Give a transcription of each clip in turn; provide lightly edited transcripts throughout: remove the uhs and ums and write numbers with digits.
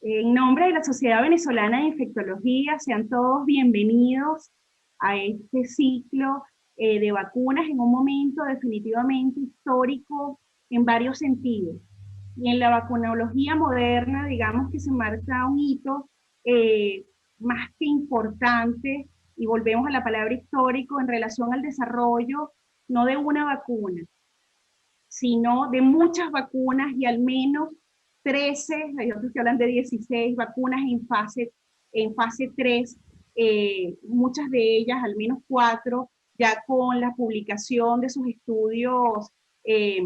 En nombre de la Sociedad Venezolana de Infectología, sean todos bienvenidos a este ciclo de vacunas en un momento definitivamente histórico en varios sentidos. Y en la vacunología moderna, digamos que se marca un hito eh, más que importante, y volvemos a la palabra histórico, en relación al desarrollo no de una vacuna, sino de muchas vacunas y al menos 13, hay otros que hablan de 16 vacunas en fase 3, muchas de ellas, al menos 4, ya con la publicación de sus estudios, eh,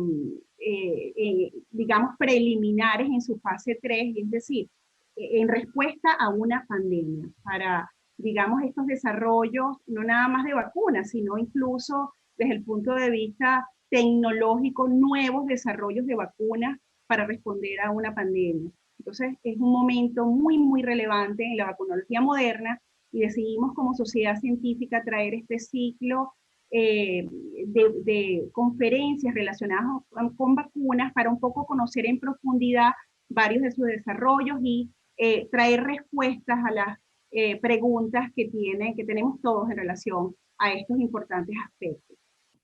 digamos, preliminares en su fase 3, es decir, en respuesta a una pandemia, para, digamos, estos desarrollos, no nada más de vacunas, sino incluso desde el punto de vista tecnológico, nuevos desarrollos de vacunas para responder a una pandemia. Entonces, es un momento muy, muy relevante en la vacunología moderna y decidimos como sociedad científica traer este ciclo de conferencias relacionadas con vacunas para un poco conocer en profundidad varios de sus desarrollos y traer respuestas a las preguntas que tenemos todos en relación a estos importantes aspectos.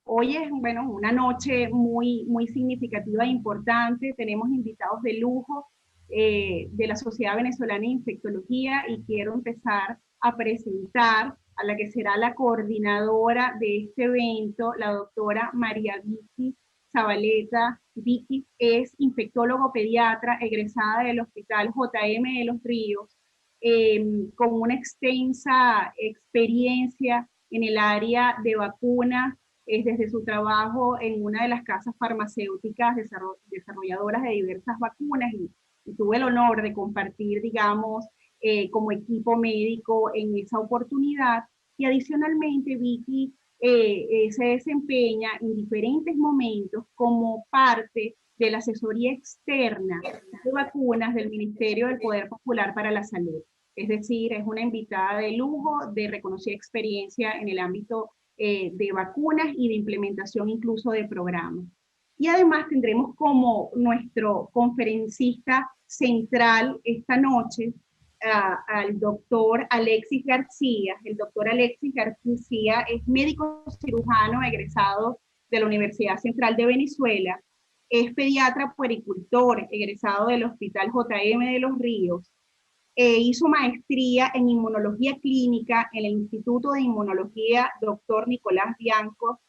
Hoy es, bueno, una noche muy, muy significativa e importante. Tenemos invitados de lujo de la Sociedad Venezolana de Infectología y quiero empezar a presentar a la que será la coordinadora de este evento, la doctora María Vicky Zabaleta. Vicky es infectólogo pediatra egresada del Hospital JM de Los Ríos, con una extensa experiencia en el área de vacunas, es desde su trabajo en una de las casas farmacéuticas desarrolladoras de diversas vacunas, y tuve el honor de compartir, digamos, como equipo médico en esa oportunidad. Y adicionalmente, Vicky se desempeña en diferentes momentos como parte de la asesoría externa de vacunas del Ministerio del Poder Popular para la Salud. Es decir, es una invitada de lujo, de reconocida experiencia en el ámbito de vacunas y de implementación incluso de programas. Y además tendremos como nuestro conferencista central esta noche al doctor Alexis García. El doctor Alexis García es médico cirujano egresado de la Universidad Central de Venezuela, es pediatra puericultor egresado del Hospital JM de Los Ríos, hizo maestría en inmunología clínica en el Instituto de Inmunología Dr. Nicolás Bianco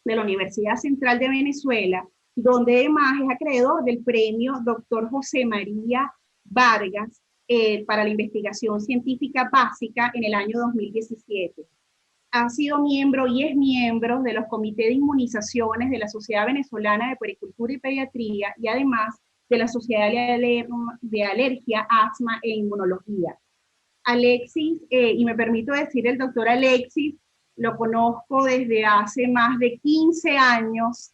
de la Universidad Central de Venezuela, donde además es acreedor del premio Dr. José María Vargas para la investigación científica básica en el año 2017. Ha sido miembro y es miembro de los comités de inmunizaciones de la Sociedad Venezolana de Puericultura y Pediatría y además de la Sociedad de Alergia, Asma e Inmunología. Alexis, y me permito decir el doctor Alexis, lo conozco desde hace más de 15 años,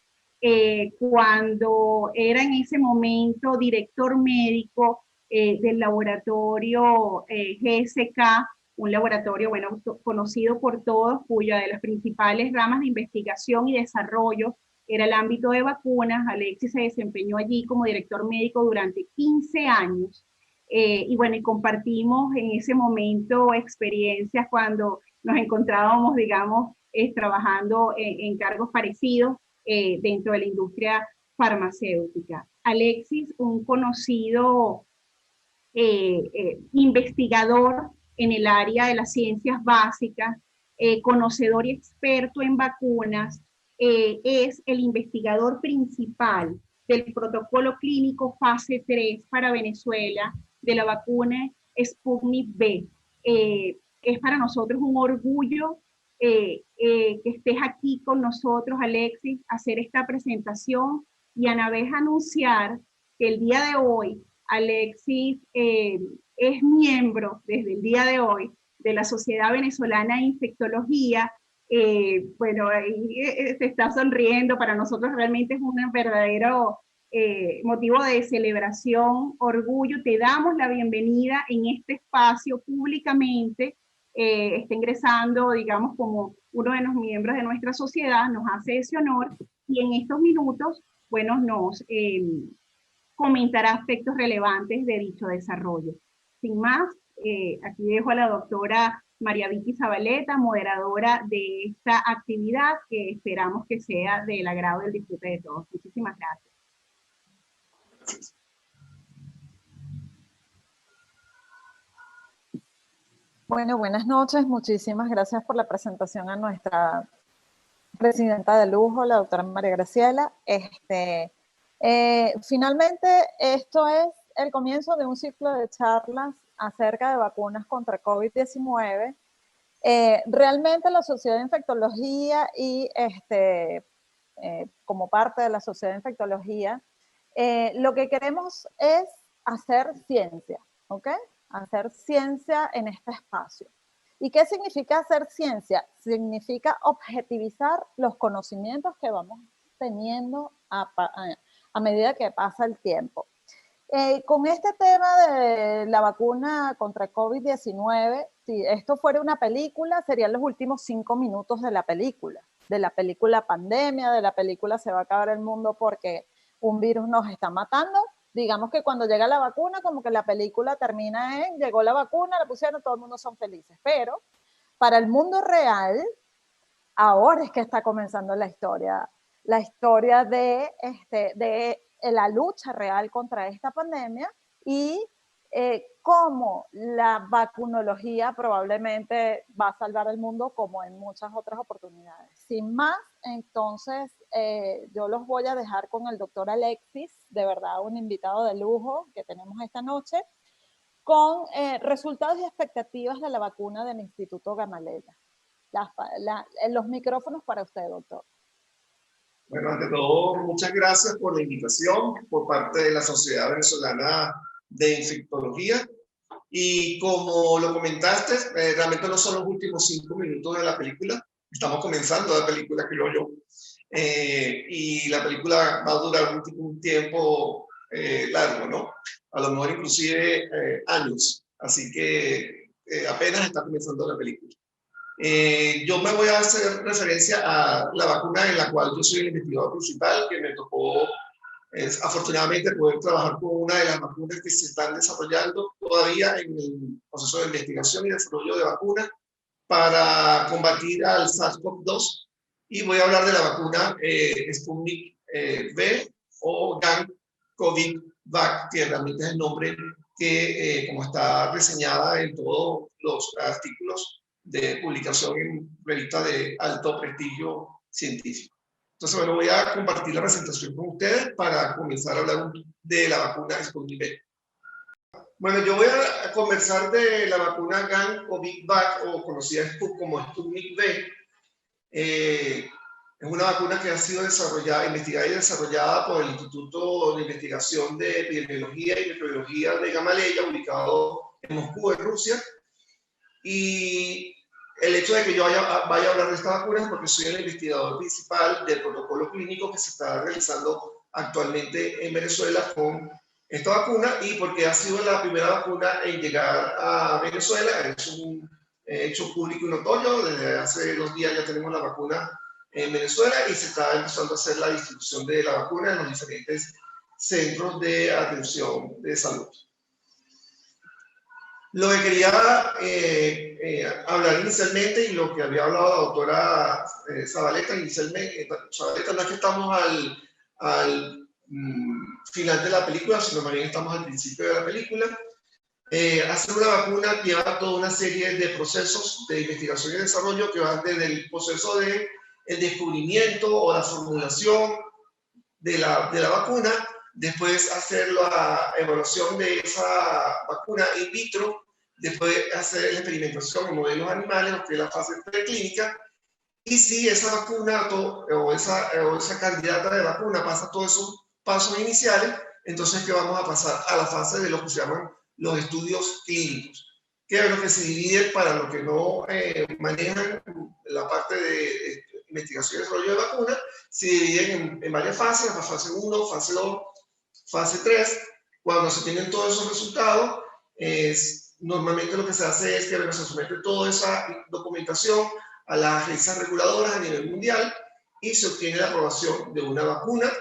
cuando era en ese momento director médico del laboratorio GSK, un laboratorio, bueno, conocido por todos, cuya de las principales ramas de investigación y desarrollo era el ámbito de vacunas. Alexis se desempeñó allí como director médico durante 15 años. Y bueno, y compartimos en ese momento experiencias cuando nos encontrábamos, digamos, trabajando en cargos parecidos dentro de la industria farmacéutica. Alexis, un conocido investigador en el área de las ciencias básicas, conocedor y experto en vacunas, es el investigador principal del protocolo clínico fase 3 para Venezuela de la vacuna Sputnik V. Es para nosotros un orgullo que estés aquí con nosotros, Alexis, hacer esta presentación y a la vez anunciar que el día de hoy Alexis es miembro desde el día de hoy de la Sociedad Venezolana de Infectología. Bueno, ahí se está sonriendo, para nosotros realmente es un verdadero motivo de celebración, orgullo. Te damos la bienvenida en este espacio públicamente. Está ingresando, digamos, como uno de los miembros de nuestra sociedad, nos hace ese honor y en estos minutos, bueno, nos comentará aspectos relevantes de dicho desarrollo. Sin más, aquí dejo a la doctora María Vicky Zabaleta, moderadora de esta actividad que esperamos que sea del agrado y del disfrute de todos. Muchísimas gracias. Bueno, buenas noches. Muchísimas gracias por la presentación a nuestra presidenta de lujo, la doctora María Graciela. Finalmente, esto es el comienzo de un ciclo de charlas acerca de vacunas contra COVID-19. Realmente la Sociedad de Infectología y como parte de la Sociedad de Infectología, lo que queremos es hacer ciencia, ¿ok? Hacer ciencia en este espacio. ¿Y qué significa hacer ciencia? Significa objetivizar los conocimientos que vamos teniendo a medida que pasa el tiempo. Con este tema de la vacuna contra COVID-19, si esto fuera una película, serían los últimos 5 minutos de la película pandemia, de la película se va a acabar el mundo porque un virus nos está matando. Digamos que cuando llega la vacuna, como que la película termina en, llegó la vacuna, la pusieron, todo el mundo son felices. Pero para el mundo real, ahora es que está comenzando la historia de la lucha real contra esta pandemia y cómo la vacunología probablemente va a salvar el mundo como en muchas otras oportunidades. Sin más, entonces yo los voy a dejar con el doctor Alexis, de verdad un invitado de lujo que tenemos esta noche, con resultados y expectativas de la vacuna del Instituto Gamaleya. Los micrófonos para usted, doctor. Bueno, ante todo, muchas gracias por la invitación por parte de la Sociedad Venezolana de Infectología. Y como lo comentaste, realmente no son los últimos 5 minutos de la película. Estamos comenzando la película, creo yo. Y la película va a durar un tiempo largo, ¿no? A lo mejor inclusive años. Así que apenas está comenzando la película. Yo me voy a hacer referencia a la vacuna en la cual yo soy el investigador principal, que me tocó afortunadamente poder trabajar con una de las vacunas que se están desarrollando todavía en el proceso de investigación y desarrollo de vacunas para combatir al SARS-CoV-2. Y voy a hablar de la vacuna Sputnik V o GAN-COVID-Vac, que realmente es el nombre que, como está reseñada en todos los artículos de publicación en revistas de alto prestigio científico. Entonces, bueno, voy a compartir la presentación con ustedes para comenzar a hablar de la vacuna Sputnik V. Bueno, yo voy a conversar de la vacuna GAN-COVID-Vac, o conocida como Sputnik V. Es una vacuna que ha sido investigada y desarrollada por el Instituto de Investigación de Epidemiología y Microbiología de Gamaleya, ubicado en Moscú, en Rusia. Y el hecho de que yo vaya a hablar de esta vacuna es porque soy el investigador principal del protocolo clínico que se está realizando actualmente en Venezuela con esta vacuna y porque ha sido la primera vacuna en llegar a Venezuela. Es un hecho público y notorio. Desde hace 2 días ya tenemos la vacuna en Venezuela y se está empezando a hacer la distribución de la vacuna en los diferentes centros de atención de salud. Lo que quería hablar inicialmente y lo que había hablado la doctora Zabaleta inicialmente, Zabaleta, no es que estamos al final de la película, sino más bien estamos al principio de la película. Hacer una vacuna lleva toda una serie de procesos de investigación y desarrollo que van desde el proceso de el descubrimiento o la formulación de la vacuna, después hacer la evaluación de esa vacuna in vitro, después hacer la experimentación en modelos animales, que es la fase preclínica, y si esa vacuna o esa candidata de vacuna pasa todos esos pasos iniciales, entonces que vamos a pasar a la fase de lo que se llaman los estudios clínicos, que es lo que se divide para los que no manejan la parte de investigación y desarrollo de vacunas, se dividen en varias fases, la fase 1, fase 2, fase 3. Cuando se tienen todos esos resultados, normalmente lo que se hace es que se somete toda esa documentación a las agencias reguladoras a nivel mundial y se obtiene la aprobación de una vacuna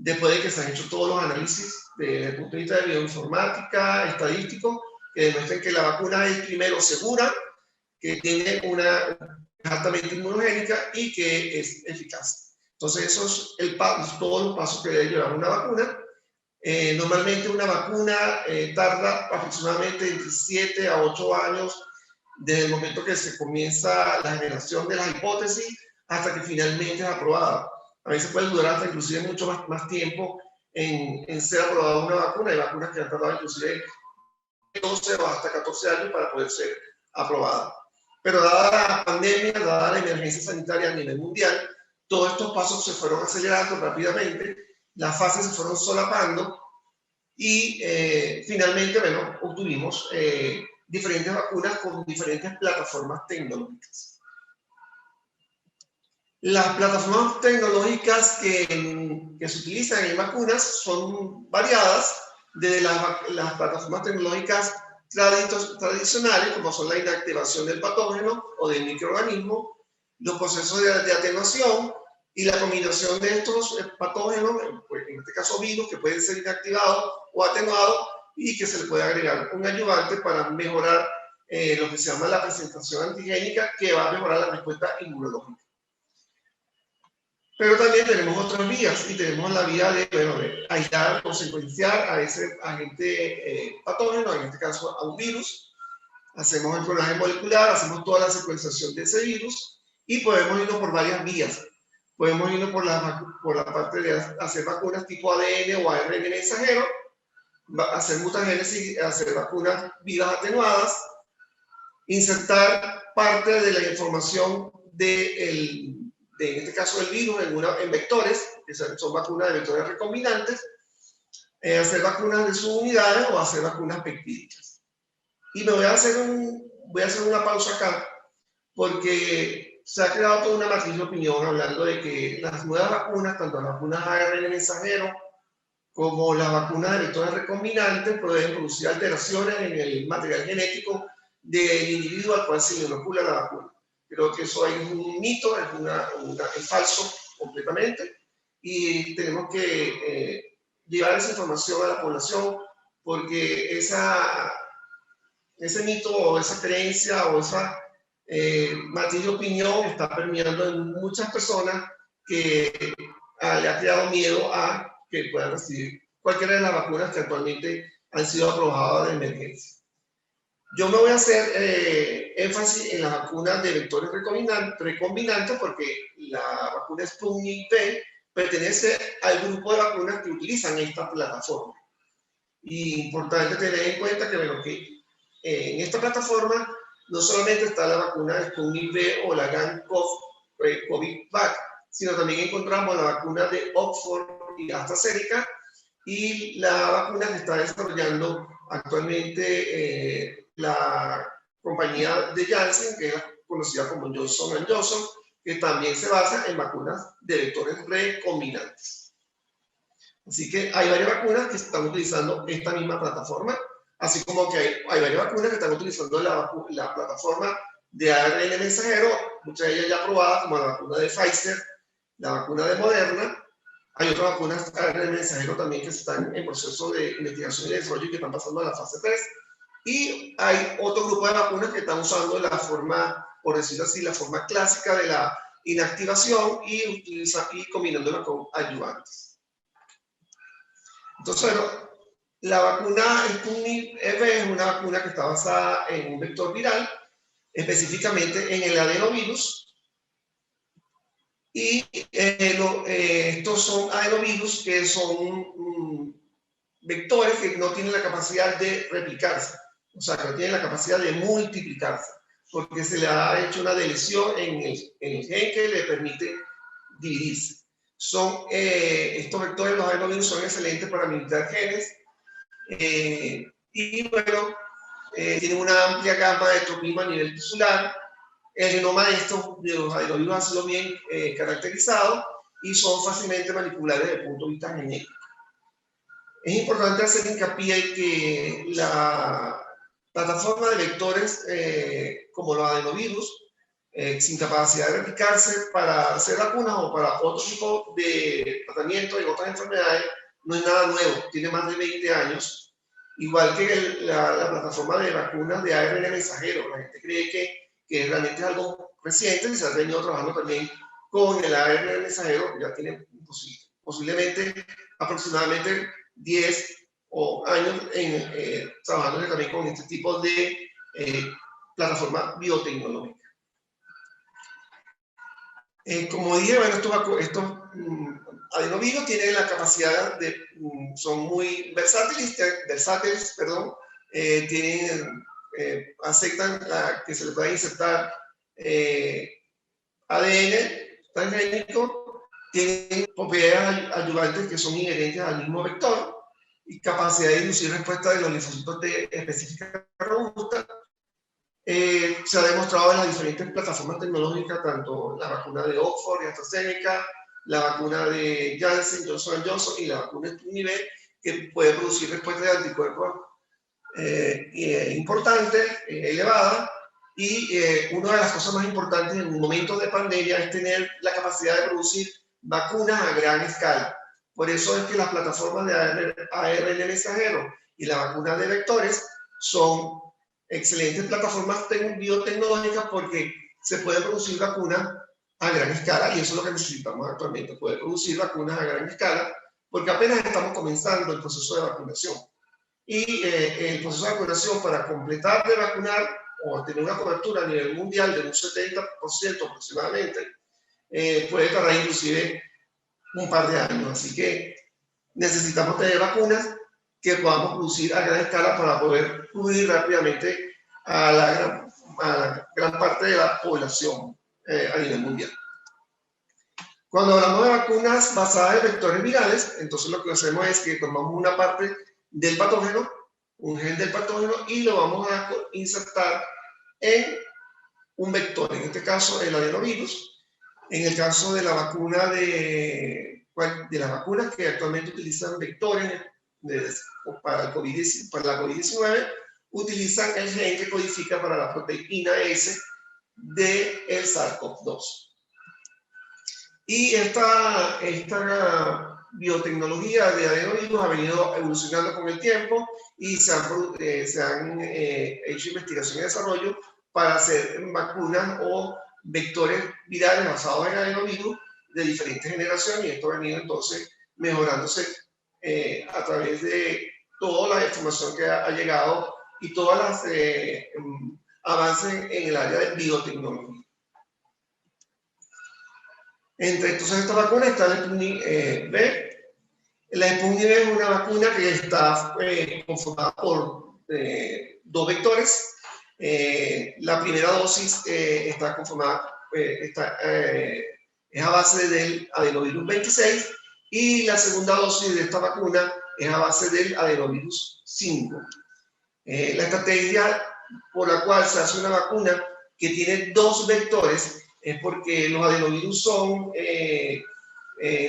después de que se han hecho todos los análisis desde el punto de vista de bioinformática, estadístico, que demuestren que la vacuna es primero segura, que tiene una altamente inmunogénica y que es eficaz. Entonces, eso es todos los pasos que debe llevar una vacuna. Normalmente una vacuna tarda aproximadamente entre 7 a 8 años desde el momento que se comienza la generación de las hipótesis hasta que finalmente es aprobada. A veces puede durar hasta inclusive mucho más tiempo en ser aprobada una vacuna. Hay vacunas que han tardado inclusive 12 o hasta 14 años para poder ser aprobada. Pero dada la pandemia, dada la emergencia sanitaria a nivel mundial, todos estos pasos se fueron acelerando rápidamente, las fases se fueron solapando y finalmente, bueno, obtuvimos diferentes vacunas con diferentes plataformas tecnológicas. Las plataformas tecnológicas que se utilizan en vacunas son variadas, desde las plataformas tecnológicas tradicionales, como son la inactivación del patógeno o del microorganismo, los procesos de atenuación y la combinación de estos patógenos, pues en este caso virus, que pueden ser inactivados o atenuados y que se le puede agregar un ayudante para mejorar lo que se llama la presentación antigénica, que va a mejorar la respuesta inmunológica. Pero también tenemos otras vías y tenemos la vía de aislar o secuenciar a ese agente patógeno, en este caso a un virus. Hacemos el clonaje molecular, hacemos toda la secuenciación de ese virus y podemos irnos por varias vías. Podemos irnos por la parte de hacer vacunas tipo ADN o ARN mensajero, hacer mutagénesis, hacer vacunas vivas atenuadas, insertar parte de la información en este caso del virus en vectores, que son vacunas de vectores recombinantes, hacer vacunas de subunidades o hacer vacunas peptídicas. Y me voy a hacer una pausa acá, porque se ha creado toda una matriz de opinión hablando de que las nuevas vacunas, tanto las vacunas ARN mensajero como las vacunas de vectores recombinantes, pueden producir alteraciones en el material genético del individuo al cual se le inocula la vacuna. Creo que eso es un mito, es falso completamente, y tenemos que llevar esa información a la población, porque ese mito o esa creencia o esa matriz de opinión está permeando en muchas personas que le ha creado miedo a que puedan recibir cualquiera de las vacunas que actualmente han sido aprobadas de emergencia. Yo me voy a hacer énfasis en las vacunas de vectores recombinantes porque la vacuna Sputnik V pertenece al grupo de vacunas que utilizan esta plataforma. Y importante tener en cuenta que, bueno, que en esta plataforma no solamente está la vacuna Sputnik V o la GAN-COVID-Vac, sino también encontramos la vacuna de Oxford y AstraZeneca y la vacuna que está desarrollando actualmente la compañía de Janssen, que es conocida como Johnson & Johnson, que también se basa en vacunas de vectores recombinantes. Así que hay varias vacunas que están utilizando esta misma plataforma, así como que hay varias vacunas que están utilizando la plataforma de ARN mensajero, muchas de ellas ya aprobadas, como la vacuna de Pfizer, la vacuna de Moderna. Hay otras vacunas ARN mensajero también que están en proceso de investigación y desarrollo y que están pasando a la fase 3. Y hay otro grupo de vacunas que están usando la forma, por decirlo así, la forma clásica de la inactivación y combinándola con ayudantes. Entonces, bueno, la vacuna Sputnik V es una vacuna que está basada en un vector viral, específicamente en el adenovirus. Y estos son adenovirus que son vectores que no tienen la capacidad de replicarse, o sea, que no tienen la capacidad de multiplicarse, porque se le ha hecho una deleción en el gen que le permite dividirse. Estos vectores, los adenovirus, son excelentes para militar genes y, bueno, tienen una amplia gama de tropismo a nivel tisular. El genoma de los adenovirus ha sido bien caracterizado y son fácilmente manipulables desde el punto de vista genético. Es importante hacer hincapié que la plataforma de vectores como los adenovirus sin capacidad de replicarse para hacer vacunas o para otro tipo de tratamiento y otras enfermedades, no es nada nuevo, tiene más de 20 años, igual que la plataforma de vacunas de ARN mensajero. La gente cree que realmente es algo reciente y se ha venido trabajando también con el ARN mensajero, ya tiene posiblemente aproximadamente 10 años trabajando también con este tipo de plataforma biotecnológica. Como dije, bueno, estos adenovirus tienen la capacidad de, son muy versátiles, perdón, aceptan que se le pueda insertar ADN transgénico, tienen propiedades ayudantes que son inherentes al mismo vector y capacidad de inducir respuesta de los linfocitos específicas robustas. Se ha demostrado en las diferentes plataformas tecnológicas, tanto la vacuna de Oxford y AstraZeneca, la vacuna de Janssen, Johnson & Johnson y la vacuna Sputnik V, que puede producir respuestas de anticuerpos importantes, elevadas, y una de las cosas más importantes en un momento de pandemia es tener la capacidad de producir vacunas a gran escala. Por eso es que las plataformas de ARN mensajero y la vacuna de vectores son excelentes plataformas biotecnológicas porque se pueden producir vacunas a gran escala, y eso es lo que necesitamos actualmente, poder producir vacunas a gran escala, porque apenas estamos comenzando el proceso de vacunación. Y el proceso de vacunación, para completar de vacunar o tener una cobertura a nivel mundial de un 70% aproximadamente, puede tardar inclusive un par de años. Así que necesitamos tener vacunas que podamos producir a gran escala para poder cubrir rápidamente a la gran parte de la población a nivel mundial. Cuando hablamos de vacunas basadas en vectores virales, entonces lo que hacemos es que tomamos una parte del patógeno, un gen del patógeno, y lo vamos a insertar en un vector, en este caso el adenovirus. En el caso de la vacuna de las vacunas que actualmente utilizan vectores para la COVID-19, utilizan el gen que codifica para la proteína S del SARS-CoV-2. Y esta biotecnología de adenovirus ha venido evolucionando con el tiempo y se han hecho investigación y desarrollo para hacer vacunas o vectores virales basados en adenovirus de diferentes generaciones, y esto ha venido entonces mejorándose a través de toda la información que ha llegado y todas las avances en el área de biotecnología. Entre entonces estas vacunas está la Sputnik V. La Sputnik V es una vacuna que está conformada por 2 vectores. La primera dosis está conformada, es a base del adenovirus 26, y la segunda dosis de esta vacuna es a base del adenovirus 5. La estrategia por la cual se hace una vacuna que tiene 2 vectores es porque los adenovirus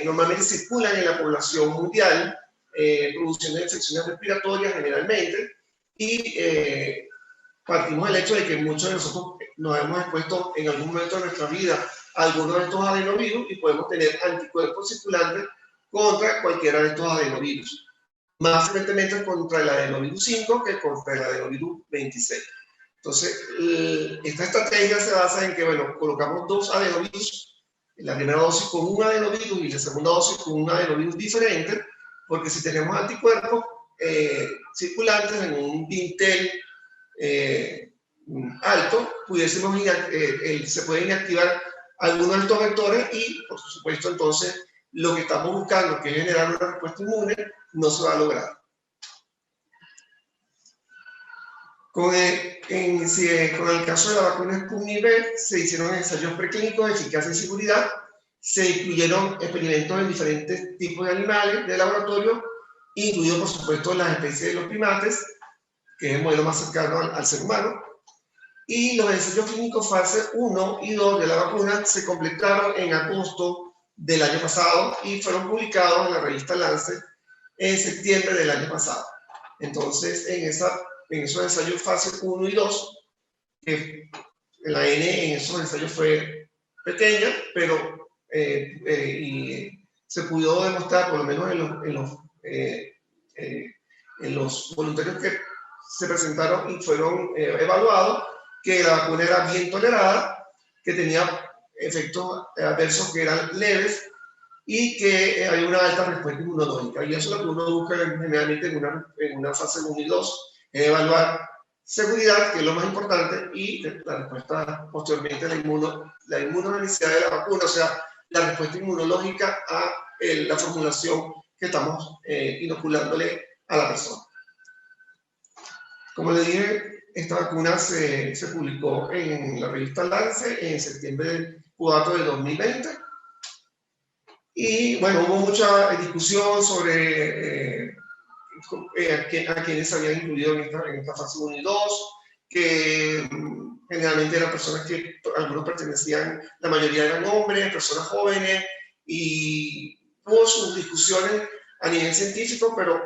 normalmente circulan en la población mundial, produciendo infecciones respiratorias generalmente, y partimos del hecho de que muchos de nosotros nos hemos expuesto en algún momento de nuestra vida a algunos de estos adenovirus y podemos tener anticuerpos circulantes contra cualquiera de estos adenovirus. Más frecuentemente contra el adenovirus 5 que contra el adenovirus 26. Entonces, esta estrategia se basa en que, bueno, colocamos 2 adenovirus, la primera dosis con un adenovirus y la segunda dosis con un adenovirus diferente, porque si tenemos anticuerpos circulantes en un dintel alto, se pueden inactivar algunos de estos vectores y, por supuesto, entonces, lo que estamos buscando, que es generar una respuesta inmune, no se va a lograr. Con el caso de la vacuna Sputnik V, se hicieron ensayos preclínicos de eficacia y seguridad, se incluyeron experimentos en diferentes tipos de animales de laboratorio, incluido por supuesto las especies de los primates, que es el modelo más cercano al ser humano, y los ensayos clínicos fase 1 y 2 de la vacuna se completaron en agosto del año pasado y fueron publicados en la revista Lancet en septiembre del año pasado. Entonces, en esos ensayos fase 1 y 2, que la N en esos ensayos fue pequeña, pero y se pudo demostrar, por lo menos en los voluntarios que se presentaron y fueron evaluados, que la vacuna era bien tolerada, que tenía efectos adversos que eran leves y que hay una alta respuesta inmunológica. Y eso es lo que uno busca generalmente en una fase 1 y 2, evaluar seguridad, que es lo más importante, y la respuesta posteriormente, la inmunogenicidad de la vacuna, o sea, la respuesta inmunológica a la formulación que estamos inoculándole a la persona. Como le dije, esta vacuna se publicó en la revista Lancet en septiembre 4 de 2020. Y bueno, hubo mucha discusión sobre a quienes habían incluido en esta fase 1 y 2, que generalmente eran personas que algunos pertenecían, la mayoría eran hombres, personas jóvenes, y hubo sus discusiones a nivel científico, pero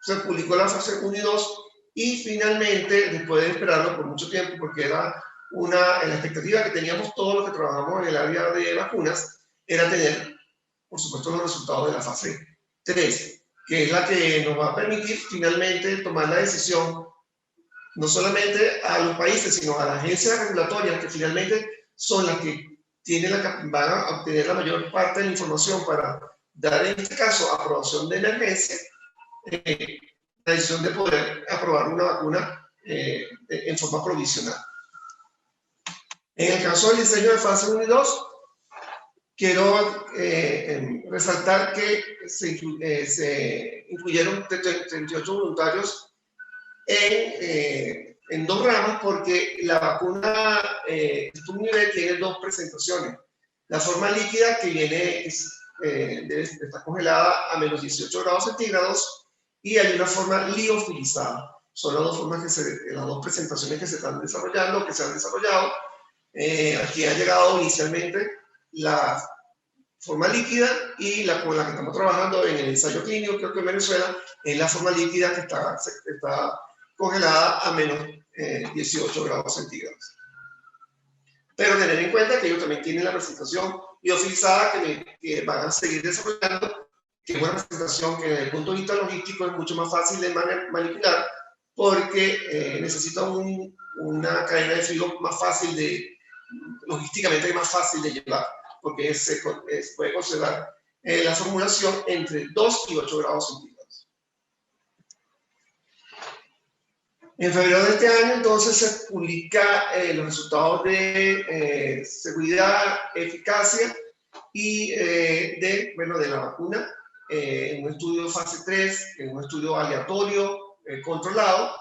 se publicó la fase 1 y 2, y finalmente, después de esperarlo por mucho tiempo, porque era la expectativa que teníamos todos los que trabajamos en el área de vacunas, era tener, por supuesto, los resultados de la fase 3, que es la que nos va a permitir finalmente tomar la decisión, no solamente a los países, sino a las agencias regulatorias, que finalmente son las que van a obtener la mayor parte de la información para dar, en este caso, aprobación de emergencia, la decisión de poder aprobar una vacuna en forma provisional. En el caso del diseño de fase 1 y 2, quiero resaltar que se incluyeron 38 voluntarios en 2 ramas, porque la vacuna Sputnik tiene 2 presentaciones. La forma líquida, que viene, está congelada a menos 18 grados centígrados, y hay una forma liofilizada. Son las 2 formas las 2 presentaciones que se están desarrollando, que se han desarrollado. Aquí ha llegado inicialmente la forma líquida, y con la que estamos trabajando en el ensayo clínico, creo que en Venezuela, es la forma líquida que está congelada a menos 18 grados centígrados. Pero tener en cuenta que ellos también tienen la presentación liofilizada que van a seguir desarrollando, que es una presentación que desde el punto de vista logístico es mucho más fácil de manipular, porque necesita una cadena de frío más fácil logísticamente más fácil de llevar, porque se puede conservar la formulación entre 2 y 8 grados centígrados. En febrero de este año, entonces, se publica los resultados de seguridad, eficacia y de la vacuna en un estudio fase 3, en un estudio aleatorio, controlado.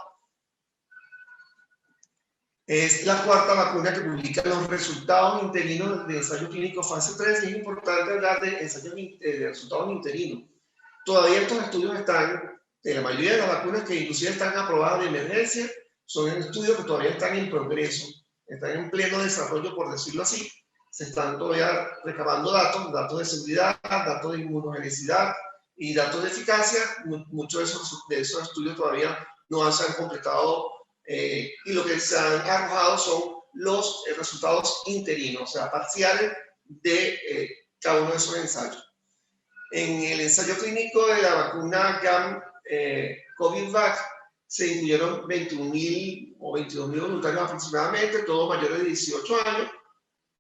Es la 4ª vacuna que publica los resultados interinos de ensayo clínico fase 3, y es importante hablar de resultados interinos. Todavía estos estudios están, la mayoría de las vacunas que inclusive están aprobadas de emergencia, son estudios que todavía están en progreso, están en pleno desarrollo, por decirlo así. Se están todavía recabando datos de seguridad, datos de inmunogenicidad y datos de eficacia. Muchos de esos estudios todavía no se han completado, y lo que se han arrojado son los resultados interinos, o sea, parciales de cada uno de esos ensayos. En el ensayo clínico de la vacuna GAM COVID-Vac se incluyeron 21.000 o 22.000 voluntarios aproximadamente, todos mayores de 18 años.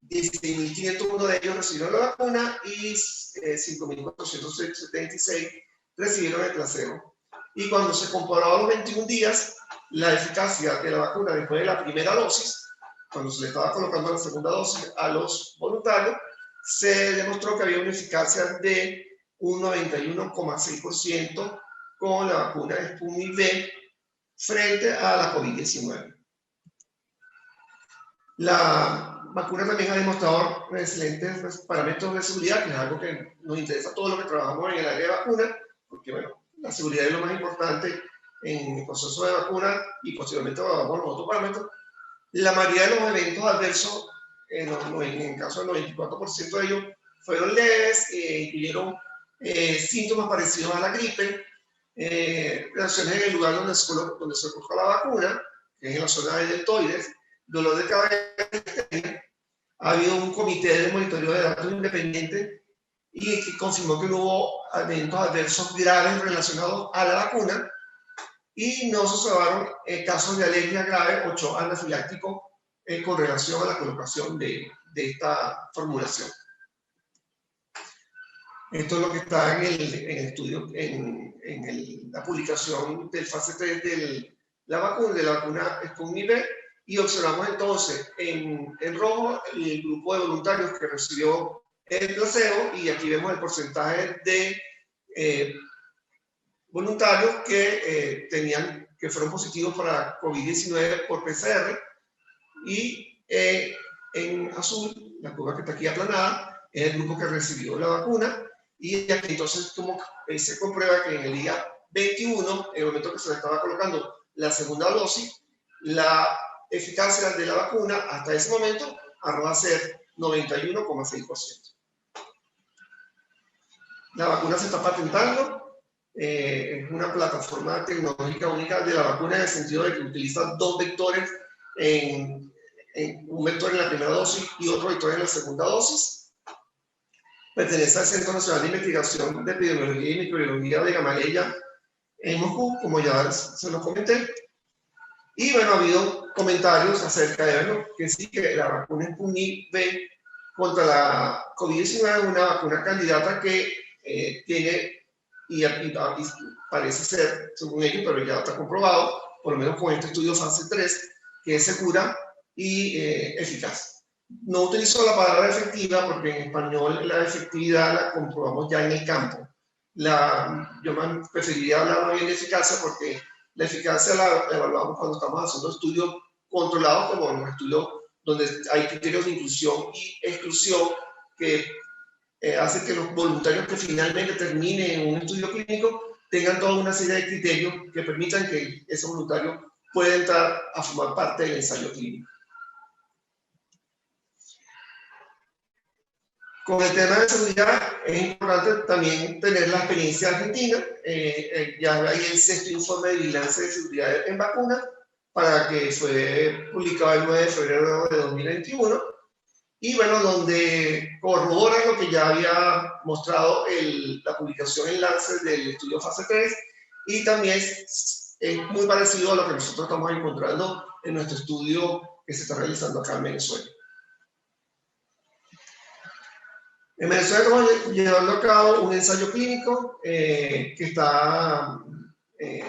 16.501 de ellos recibieron la vacuna y 5.476 recibieron el placebo. Y cuando se comparó a los 21 días, la eficacia de la vacuna después de la primera dosis, cuando se le estaba colocando la segunda dosis a los voluntarios, se demostró que había una eficacia de un 91,6% con la vacuna Sputnik V frente a la COVID-19. La vacuna también ha demostrado excelentes parámetros de seguridad, que es algo que nos interesa a todos los que trabajamos en el área de vacuna, porque bueno, la seguridad es lo más importante en el proceso de vacuna, y posteriormente vamos a los otros parámetros. La mayoría de los eventos adversos, en el caso del 94% de ellos, fueron leves, incluyeron síntomas parecidos a la gripe, reacciones en el lugar donde se colocó la vacuna, que es en la zona de deltoides, dolor de cabeza, ha habido un comité de monitoreo de datos independiente y que confirmó que no hubo eventos adversos graves relacionados a la vacuna y no se observaron casos de alergia grave o shock anafiláctico con relación a la colocación de esta formulación. Esto es lo que está en el estudio, en la publicación del fase 3 de la vacuna Sputnik V, y observamos entonces en rojo el grupo de voluntarios que recibió el placebo, y aquí vemos el porcentaje de voluntarios que fueron positivos para COVID-19 por PCR, y en azul, la curva que está aquí aplanada, es el grupo que recibió la vacuna. Y aquí entonces como se comprueba que en el día 21, en el momento que se le estaba colocando la segunda dosis, la eficacia de la vacuna hasta ese momento arroja ser 91,6%. La vacuna se está patentando, es una plataforma tecnológica única de la vacuna en el sentido de que utiliza dos vectores, un vector en la primera dosis y otro vector en la segunda dosis. Pertenece al Centro Nacional de Investigación de Epidemiología y Microbiología de Gamaleya en Moscú, como ya se los comenté. Y bueno, ha habido comentarios acerca de que sí, que la vacuna Sputnik V contra la COVID-19 es una vacuna candidata que tiene, y parece ser, según ellos, pero ya está comprobado, por lo menos con este estudio fase 3, que es segura y eficaz. No utilizo la palabra efectiva porque en español la efectividad la comprobamos ya en el campo. Yo preferiría hablar más bien de eficacia porque la eficacia la evaluamos cuando estamos haciendo estudios controlados, como en los estudios donde hay criterios de inclusión y exclusión que hacen que los voluntarios que finalmente terminen un estudio clínico tengan toda una serie de criterios que permitan que ese voluntario pueda entrar a formar parte del ensayo clínico. Con el tema de seguridad es importante también tener la experiencia argentina. Ya hay el 6º informe de vigilancia de seguridad en vacunas, que fue publicado el 9 de febrero de 2021, y bueno, donde corrobora lo que ya había mostrado la publicación en Lancet del estudio fase 3, y también es muy parecido a lo que nosotros estamos encontrando en nuestro estudio que se está realizando acá en Venezuela. En Venezuela estamos llevando a cabo un ensayo clínico que está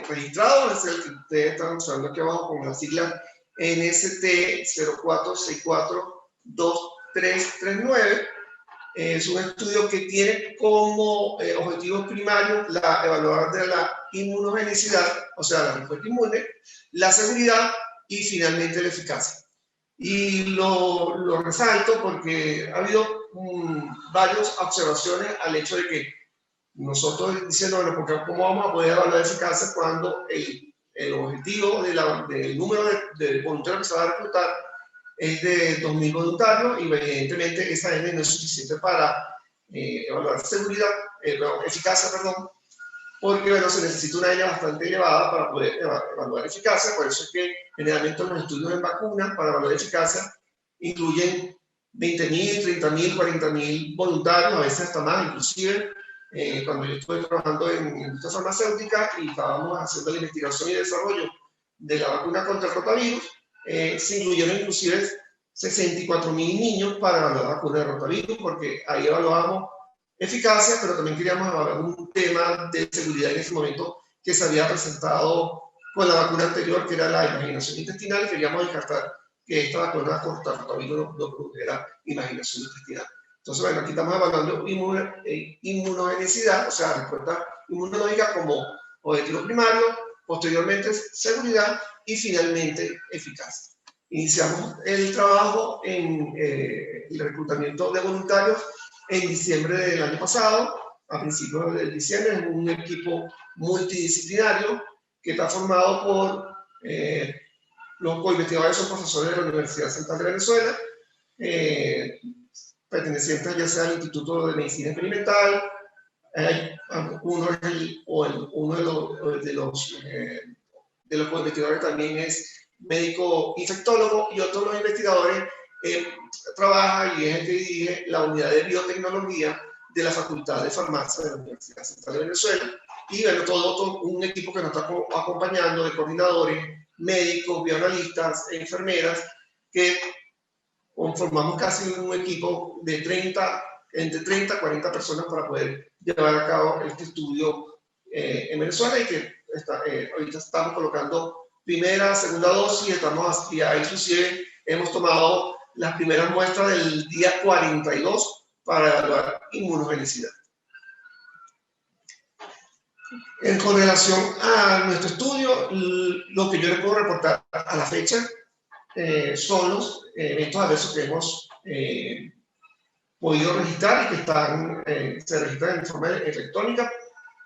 registrado, es el que ustedes están usando aquí abajo con la sigla NST04642339. Es un estudio que tiene como objetivo primario evaluar de la inmunogenicidad, o sea, la respuesta inmune, la seguridad y finalmente la eficacia. Y lo resalto porque ha habido varias observaciones al hecho de que nosotros diciendo, bueno, porque ¿cómo vamos a poder evaluar eficacia cuando el objetivo del número de voluntarios que se va a reclutar es de 2.000 voluntarios, y evidentemente esa N no es suficiente para evaluar eficacia, porque bueno, se necesita una N bastante elevada para poder evaluar eficacia. Por eso es que generalmente los estudios en vacunas para evaluar eficacia incluyen 20.000, 30.000, 40.000 voluntarios, a veces hasta más, inclusive. Cuando yo estuve trabajando en industria farmacéutica y estábamos haciendo la investigación y desarrollo de la vacuna contra el rotavirus, se incluyeron inclusive 64.000 niños para evaluar la vacuna de rotavirus, porque ahí evaluábamos eficacia, pero también queríamos evaluar un tema de seguridad en ese momento que se había presentado con la vacuna anterior, que era la imaginación intestinal, y queríamos descartar que esta vacuna contra el rotavirus no produjera imaginación intestinal. Entonces, bueno, aquí estamos evaluando inmunogenicidad, o sea, respuesta inmunológica como objetivo primario, posteriormente seguridad y finalmente eficacia. Iniciamos el trabajo en el reclutamiento de voluntarios en diciembre del año pasado, a principios de diciembre, en un equipo multidisciplinario que está formado por los coinvestigadores, son profesores de la Universidad Central de Venezuela, pertenecientes ya sea al Instituto de Medicina Experimental, uno de los coinvestigadores también es médico infectólogo, y otro de los investigadores trabaja y es el que dirige la unidad de biotecnología de la Facultad de Farmacia de la Universidad Central de Venezuela. Y bueno, todo un equipo que nos está acompañando de coordinadores, médicos, bioanalistas, enfermeras, que conformamos casi un equipo de entre 30 a 40 personas para poder llevar a cabo este estudio en Venezuela, y que ahorita estamos colocando primera, segunda dosis, y ya inclusive hemos tomado las primeras muestras del día 42 para evaluar inmunogenicidad. Con relación a nuestro estudio, lo que yo les puedo reportar a la fecha son los eventos adversos que hemos podido registrar y que se registran en forma electrónica,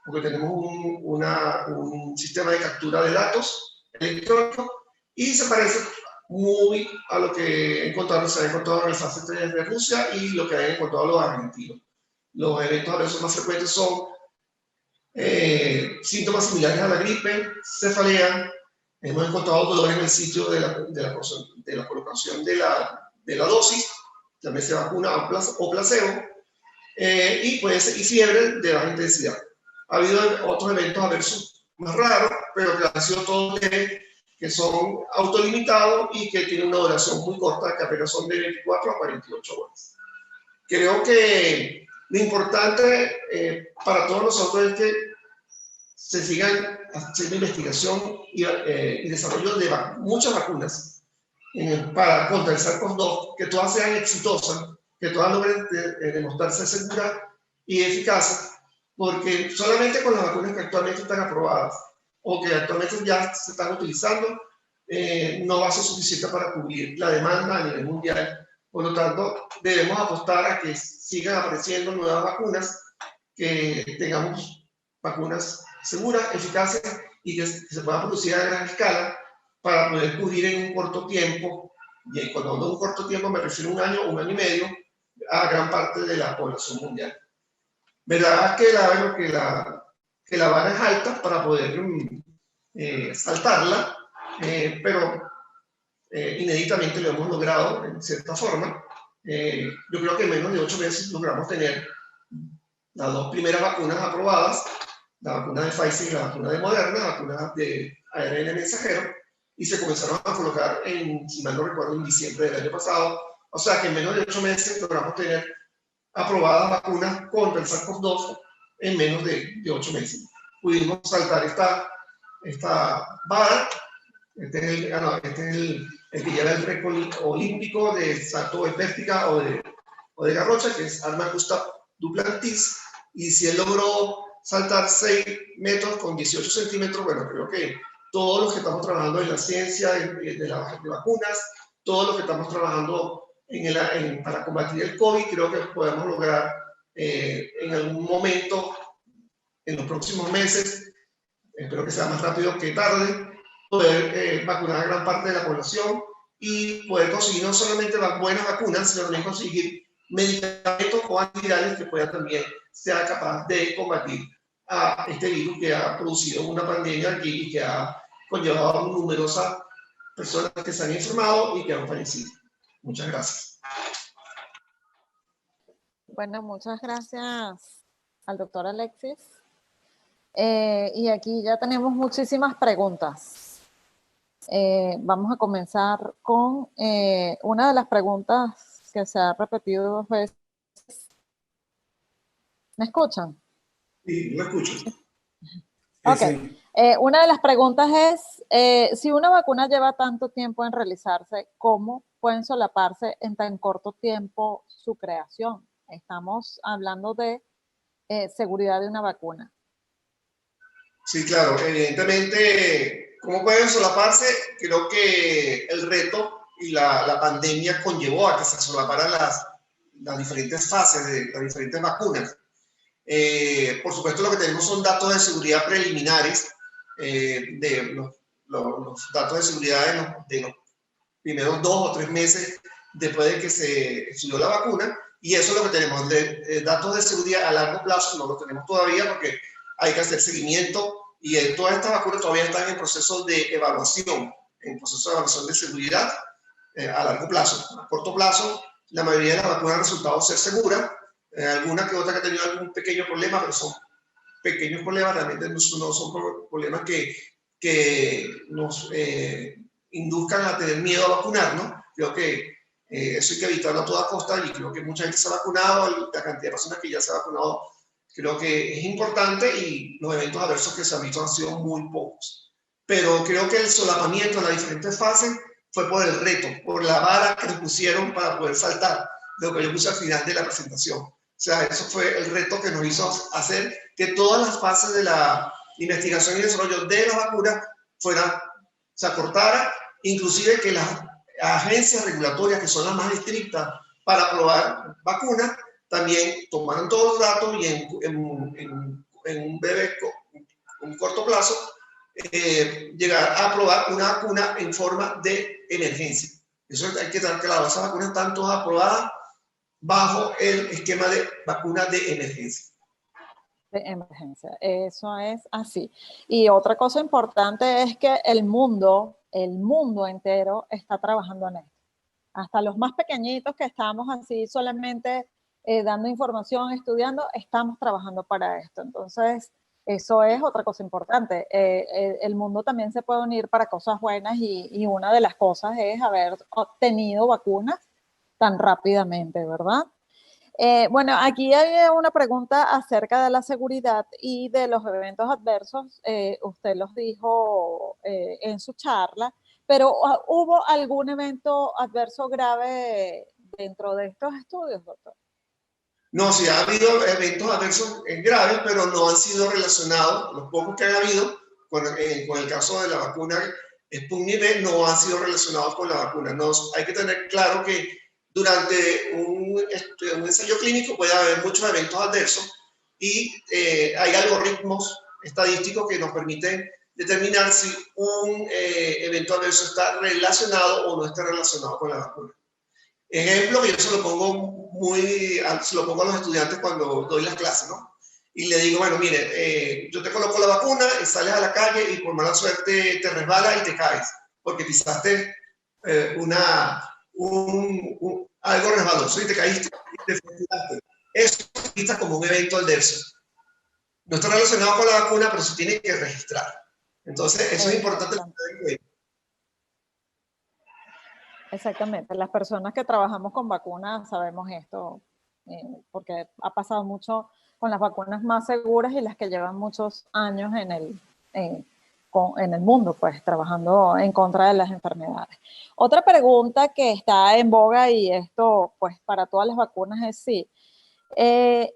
porque tenemos un sistema de captura de datos electrónico, y se parece muy a lo que se ha encontrado en el fase 3 de Rusia y lo que han encontrado los argentinos. Los eventos adversos más frecuentes son síntomas similares a la gripe, cefalea. Hemos encontrado dolor en el sitio de la colocación de la dosis, también se vacuna o placebo, y fiebre de baja intensidad. Ha habido otros eventos adversos más raros, pero que han sido todos leves, que son autolimitados y que tienen una duración muy corta, que apenas son de 24 a 48 horas. Creo que lo importante para todos nosotros es que se sigan haciendo investigación y desarrollo de muchas vacunas contra el SARS-CoV-2, que todas sean exitosas, que todas logren demostrarse seguras y eficaces, porque solamente con las vacunas que actualmente están aprobadas o que actualmente ya se están utilizando, no va a ser suficiente para cubrir la demanda a nivel mundial. Por lo tanto, debemos apostar a que sigan apareciendo nuevas vacunas, que tengamos vacunas seguras, eficaces, y que se puedan producir a gran escala para poder cubrir en un corto tiempo, y cuando hablo de un corto tiempo me refiero a un año y medio, a gran parte de la población mundial. Verdad que la vara es alta para poder saltarla, pero inéditamente lo hemos logrado en cierta forma. Yo creo que en menos de 8 meses logramos tener las 2 primeras vacunas aprobadas, la vacuna de Pfizer y la vacuna de Moderna, la vacuna de ARN mensajero, y se comenzaron a colocar, si mal no recuerdo, en diciembre del año pasado. O sea que en menos de 8 meses logramos tener aprobadas vacunas contra el SARS-CoV-2 en menos de 8 meses. Pudimos saltar esta vara. Este es el que lleva el récord olímpico de salto de pértiga o de garrocha, que es Armand Gustave Duplantis, y si él logró saltar 6 metros con 18 centímetros, bueno, creo que todos los que estamos trabajando en la ciencia de vacunas, todos los que estamos trabajando para combatir el COVID, creo que podemos lograr en algún momento, en los próximos meses, espero que sea más rápido que tarde, poder vacunar a gran parte de la población y poder conseguir no solamente las buenas vacunas, sino también conseguir medicamentos o antivirales que puedan también ser capaz de combatir a este virus que ha producido una pandemia aquí y que ha conllevado a numerosas personas que se han enfermado y que han fallecido. Muchas gracias. Bueno, muchas gracias al doctor Alexis. Y aquí ya tenemos muchísimas preguntas. Vamos a comenzar con una de las preguntas que se ha repetido 2 veces. ¿Me escuchan? Sí, lo escucho. Ok. Sí. Una de las preguntas es, si una vacuna lleva tanto tiempo en realizarse, ¿cómo pueden solaparse en tan corto tiempo su creación? Estamos hablando de seguridad de una vacuna. Sí, claro, evidentemente, ¿cómo pueden solaparse? Creo que el reto y la pandemia conllevó a que se solaparan las diferentes fases de las diferentes vacunas. Por supuesto, lo que tenemos son datos de seguridad preliminares, de los datos de seguridad de los primeros 2 o 3 meses después de que se estudió la vacuna, y eso es lo que tenemos. Datos de seguridad a largo plazo no lo tenemos todavía porque hay que hacer seguimiento, y todas estas vacunas todavía están en proceso de evaluación en proceso de evaluación de seguridad a largo plazo. A corto plazo, la mayoría de las vacunas han resultado ser seguras, alguna que otra que ha tenido algún pequeño problema, pero son pequeños problemas, realmente no son problemas que nos induzcan a tener miedo a vacunarnos. Creo que eso hay que evitarlo a toda costa y creo que mucha gente se ha vacunado, la cantidad de personas que ya se ha vacunado creo que es importante y los eventos adversos que se han visto han sido muy pocos. Pero creo que el solapamiento en las diferentes fases fue por el reto, por la vara que nos pusieron para poder saltar, de lo que yo puse al final de la presentación. O sea, eso fue el reto que nos hizo hacer que todas las fases de la investigación y desarrollo de las vacunas se acortara, inclusive que las agencias regulatorias, que son las más estrictas para aprobar vacunas, también tomaron todos los datos y en un corto plazo llegar a aprobar una vacuna en forma de emergencia. Eso hay que tener claro, esas vacunas están todas aprobadas bajo el esquema de vacunas de emergencia. De emergencia, eso es así. Y otra cosa importante es que el mundo entero está trabajando en esto. Hasta los más pequeñitos que estamos así solamente dando información, estudiando, estamos trabajando para esto. Entonces, eso es otra cosa importante. El mundo también se puede unir para cosas buenas y una de las cosas es haber obtenido vacunas tan rápidamente, ¿verdad? Bueno, aquí hay una pregunta acerca de la seguridad y de los eventos adversos. Usted los dijo en su charla, pero ¿hubo algún evento adverso grave dentro de estos estudios, doctor? No, sí ha habido eventos adversos graves, pero no han sido relacionados, los pocos que han habido, con el caso de la vacuna Sputnik V, no han sido relacionados con la vacuna. No, hay que tener claro que durante un ensayo clínico puede haber muchos eventos adversos y hay algoritmos estadísticos que nos permiten determinar si un evento adverso está relacionado o no está relacionado con la vacuna. Ejemplo que yo se lo pongo a los estudiantes cuando doy las clases, ¿no? Y le digo, bueno, mire, yo te coloco la vacuna y sales a la calle y por mala suerte te resbalas y te caes, porque pisaste algo resbaloso y te caíste y te fracturaste. Eso se registra como un evento adverso. No está relacionado con la vacuna, pero se tiene que registrar. Entonces, eso es importante. Exactamente. Las personas que trabajamos con vacunas sabemos esto, porque ha pasado mucho con las vacunas más seguras y las que llevan muchos años en el mundo, pues, trabajando en contra de las enfermedades. Otra pregunta que está en boga, y esto, pues, para todas las vacunas es sí.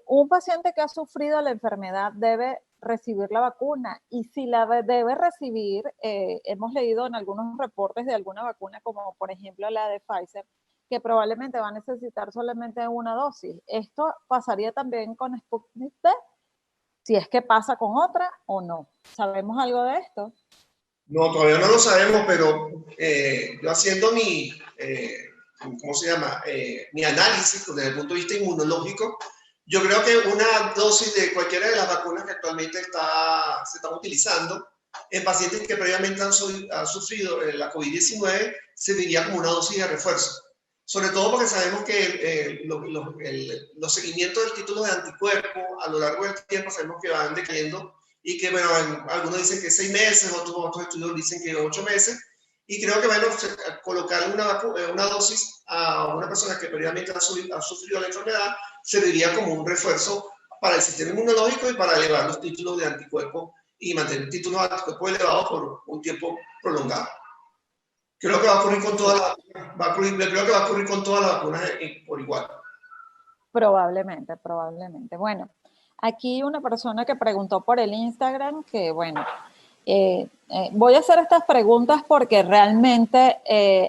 Un paciente que ha sufrido la enfermedad debe recibir la vacuna, y si la debe recibir, hemos leído en algunos reportes de alguna vacuna, como por ejemplo la de Pfizer, que probablemente va a necesitar solamente una dosis. ¿Esto pasaría también con Sputnik V? Si es que pasa con otra o no. ¿Sabemos algo de esto? No, todavía no lo sabemos, pero yo haciendo ¿cómo se llama? Mi análisis desde el punto de vista inmunológico, yo creo que una dosis de cualquiera de las vacunas que actualmente se están utilizando en pacientes que previamente han sufrido la COVID-19 serviría como una dosis de refuerzo. Sobre todo porque sabemos que los seguimientos del título de anticuerpos a lo largo del tiempo sabemos que van decayendo y que, bueno, algunos dicen que 6 meses, otros estudios dicen que 8 meses. Y creo que, bueno, colocar una dosis a una persona que previamente ha sufrido la enfermedad serviría como un refuerzo para el sistema inmunológico y para elevar los títulos de anticuerpos y mantener títulos de anticuerpos elevados por un tiempo prolongado. Creo que va a ocurrir con todas las vacunas por igual. Probablemente. Bueno, aquí una persona que preguntó por el Instagram que, bueno, voy a hacer estas preguntas porque realmente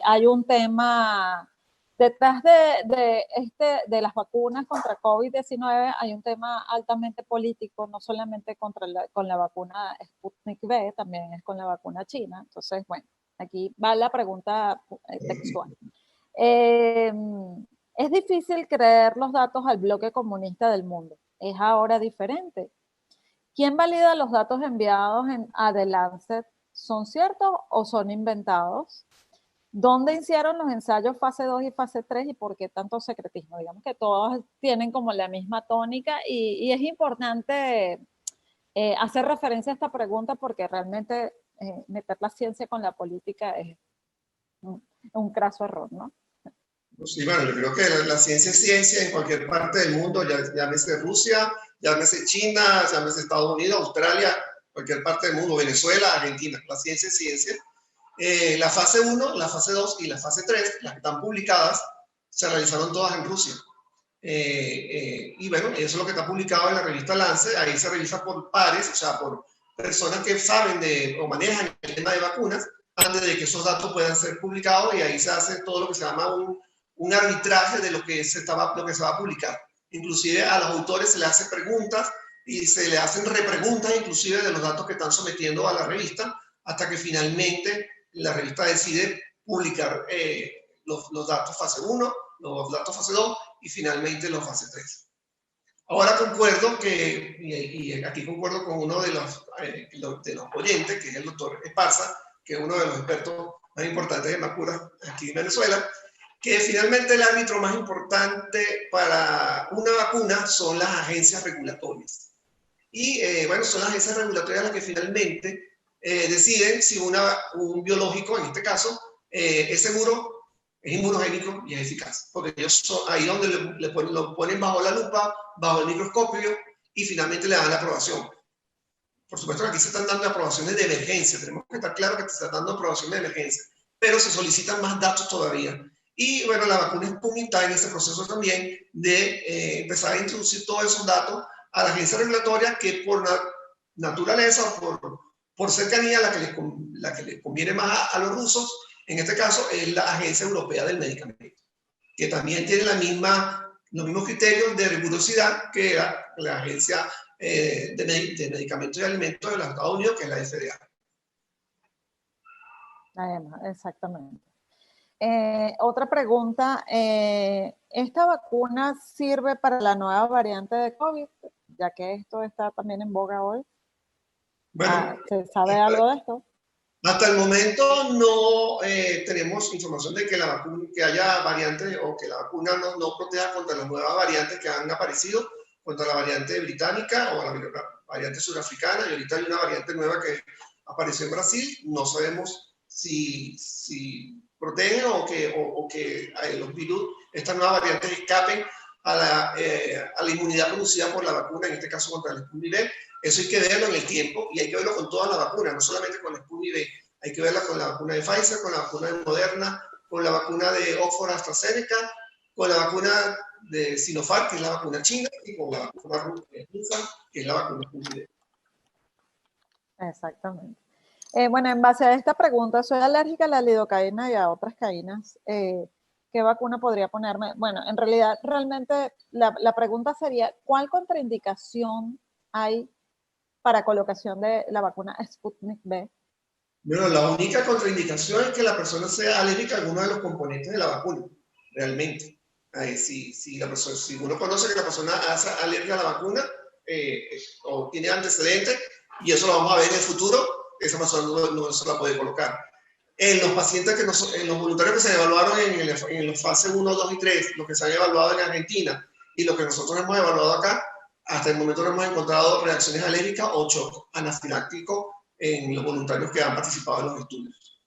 hay un tema detrás de las vacunas contra COVID-19, hay un tema altamente político, no solamente con la vacuna Sputnik V, también es con la vacuna china. Entonces, bueno, aquí va la pregunta textual. Es difícil creer los datos al bloque comunista del mundo. ¿Es ahora diferente? ¿Quién valida los datos enviados a The Lancet son ciertos o son inventados, dónde hicieron los ensayos fase 2 y fase 3 y por qué tanto secretismo. Digamos que todos tienen como la misma tónica y es importante hacer referencia a esta pregunta porque realmente meter la ciencia con la política es un craso error, ¿no? Sí, bueno, yo creo que la ciencia es ciencia en cualquier parte del mundo, llámese Rusia, llámese China, llámese Estados Unidos, Australia, cualquier parte del mundo, Venezuela, Argentina. La ciencia es ciencia. La fase 1, la fase 2 y la fase 3, las que están publicadas, se realizaron todas en Rusia. Y bueno, eso es lo que está publicado en la revista Lancet. Ahí se revisa por pares, o sea, por personas que saben o manejan el tema de vacunas antes de que esos datos puedan ser publicados, y ahí se hace todo lo que se llama un arbitraje de lo que se va a publicar. Inclusive a los autores se les hace preguntas y se le hacen repreguntas inclusive de los datos que están sometiendo a la revista, hasta que finalmente la revista decide publicar los datos fase 1, los datos fase 2 y finalmente los fase 3. Ahora concuerdo y aquí concuerdo con uno de los oyentes, que es el doctor Esparza, que es uno de los expertos más importantes en vacunas aquí en Venezuela, que finalmente el árbitro más importante para una vacuna son las agencias regulatorias. Y bueno, son las agencias regulatorias las que finalmente deciden si un biológico, en este caso, es seguro, es inmunogénico y es eficaz. Porque ellos son ahí donde lo ponen bajo la lupa, bajo el microscopio, y finalmente le dan la aprobación. Por supuesto que aquí se están dando aprobaciones de emergencia. Tenemos que estar claro que se están dando aprobaciones de emergencia, pero se solicitan más datos todavía. Y bueno, la vacuna Sputnik está en ese proceso también de empezar a introducir todos esos datos a la agencia regulatoria, que por naturaleza o por cercanía, la que les conviene más a los rusos, en este caso, es la Agencia Europea del Medicamento, que también tiene los mismos criterios de rigurosidad que la Agencia de Medicamentos y Alimentos de los Estados Unidos, que es la FDA. Además, exactamente. Otra pregunta, ¿esta vacuna sirve para la nueva variante de COVID? Ya que esto está también en boga hoy. Bueno, ¿se sabe algo de esto? Hasta el momento no tenemos información de que haya variantes o que la vacuna no proteja contra las nuevas variantes que han aparecido, contra la variante británica o la variante surafricana, y ahorita hay una variante nueva que apareció en Brasil. No sabemos si protegen o que los virus, estas nuevas variantes, escapen a la inmunidad producida por la vacuna, en este caso contra el Sputnik V. Eso hay que verlo en el tiempo, y hay que verlo con todas las vacunas, no solamente con el Sputnik V. Hay que verla con la vacuna de Pfizer, con la vacuna de Moderna, con la vacuna de Oxford AstraZeneca, con la vacuna de Sinopharm, que es la vacuna china, y con la vacuna rusa, que es la vacuna Sputnik V. Exactamente. Bueno, en base a esta pregunta, soy alérgica a la lidocaína y a otras caínas. ¿Qué vacuna podría ponerme? Bueno, en realidad, realmente la pregunta sería, ¿cuál contraindicación hay para colocación de la vacuna Sputnik V? Bueno, la única contraindicación es que la persona sea alérgica a alguno de los componentes de la vacuna, realmente. Si uno conoce que la persona hace alergia a la vacuna o tiene antecedentes, y eso lo vamos a ver en el futuro, esa persona no se la puede colocar. En los pacientes en los voluntarios que se evaluaron en los fase 1, 2 y 3, los que se han evaluado en Argentina y los que nosotros hemos evaluado acá, hasta el momento no hemos encontrado reacciones alérgicas o shock anafiláctico en los voluntarios que han participado en los estudios.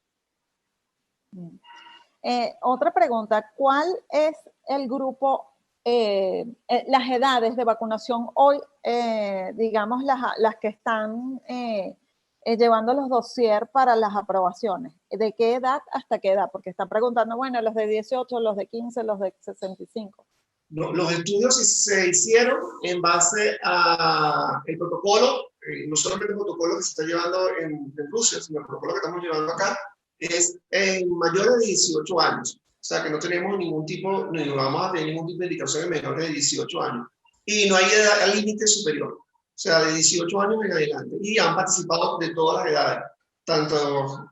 Otra pregunta, ¿cuál es el grupo, las edades de vacunación hoy, digamos, las que están llevando los dossiers para las aprobaciones? ¿De qué edad hasta qué edad? Porque están preguntando, bueno, los de 18, los de 15, los de 65. Los estudios se hicieron en base al protocolo, no solamente el protocolo que se está llevando en Rusia, sino el protocolo que estamos llevando acá, es en mayores de 18 años. O sea que no tenemos ningún tipo, ni vamos a tener ningún tipo de indicación en menores de 18 años. Y no hay edad límite superior, o sea, de 18 años en adelante. Y han participado de todas las edades, tanto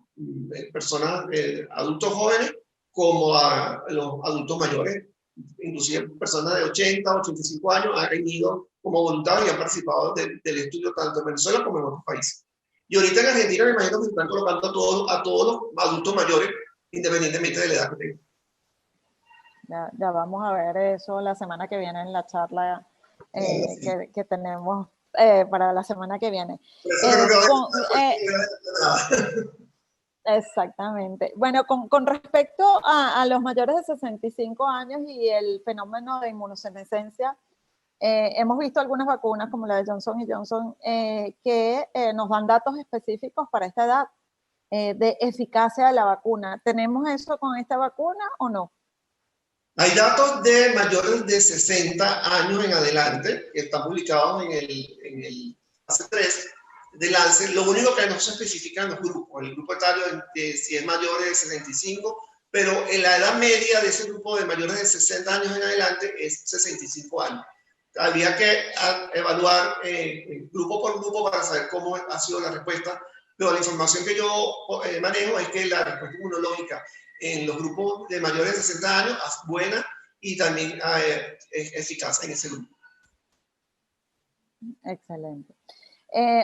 personas, adultos jóvenes, como a los adultos mayores. Inclusive personas de 80, 85 años han ido como voluntarios y han participado del estudio tanto en Venezuela como en otros países. Y ahorita en Argentina me imagino que se están colocando a todos los adultos mayores, independientemente de la edad que tengan. Ya vamos a ver eso la semana que viene en la charla que tenemos para la semana que viene. Exactamente. Bueno, con respecto a los mayores de 65 años y el fenómeno de inmunosenescencia, hemos visto algunas vacunas como la de Johnson Johnson que nos dan datos específicos para esta edad de eficacia de la vacuna. ¿Tenemos eso con esta vacuna o no? Hay datos de mayores de 60 años en adelante que están publicados en el fase 3 de Lancet. Lo único que no se especifica en los grupos, el grupo etario si es mayor de 65, pero en la edad media de ese grupo de mayores de 60 años en adelante es 65 años. Habría que evaluar grupo por grupo para saber cómo ha sido la respuesta, pero la información que yo manejo es que la respuesta inmunológica en los grupos de mayores de 60 años es buena y también es eficaz en ese grupo. Excelente.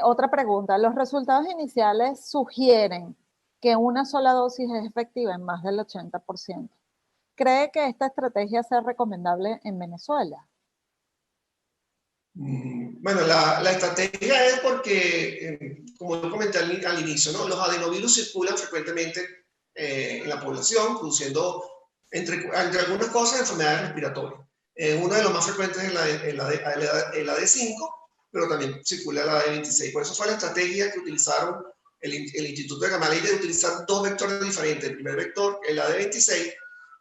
Otra pregunta. Los resultados iniciales sugieren que una sola dosis es efectiva en más del 80%. ¿Cree que esta estrategia sea recomendable en Venezuela? Bueno, la estrategia es porque, como yo comenté al inicio, ¿no? Los adenovirus circulan frecuentemente en la población, produciendo, entre algunas cosas, enfermedades respiratorias. Uno de los más frecuentes es el AD5, pero también circula el AD26. Por eso fue la estrategia que utilizaron el Instituto de Gamaleya de utilizar dos vectores diferentes. El primer vector, el AD26,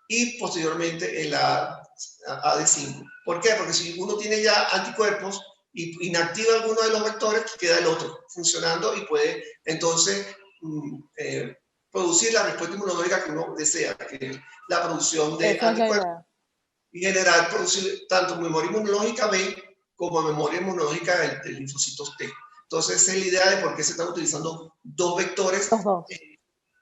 y posteriormente el AD5. ¿Por qué? Porque si uno tiene ya anticuerpos y inactiva alguno de los vectores, queda el otro funcionando y puede entonces producir la respuesta inmunológica que uno desea, que es la producción de anticuerpos y generar, producir tanto memoria inmunológica B como memoria inmunológica del linfocitos T. Entonces, esa es la idea de por qué se están utilizando dos vectores.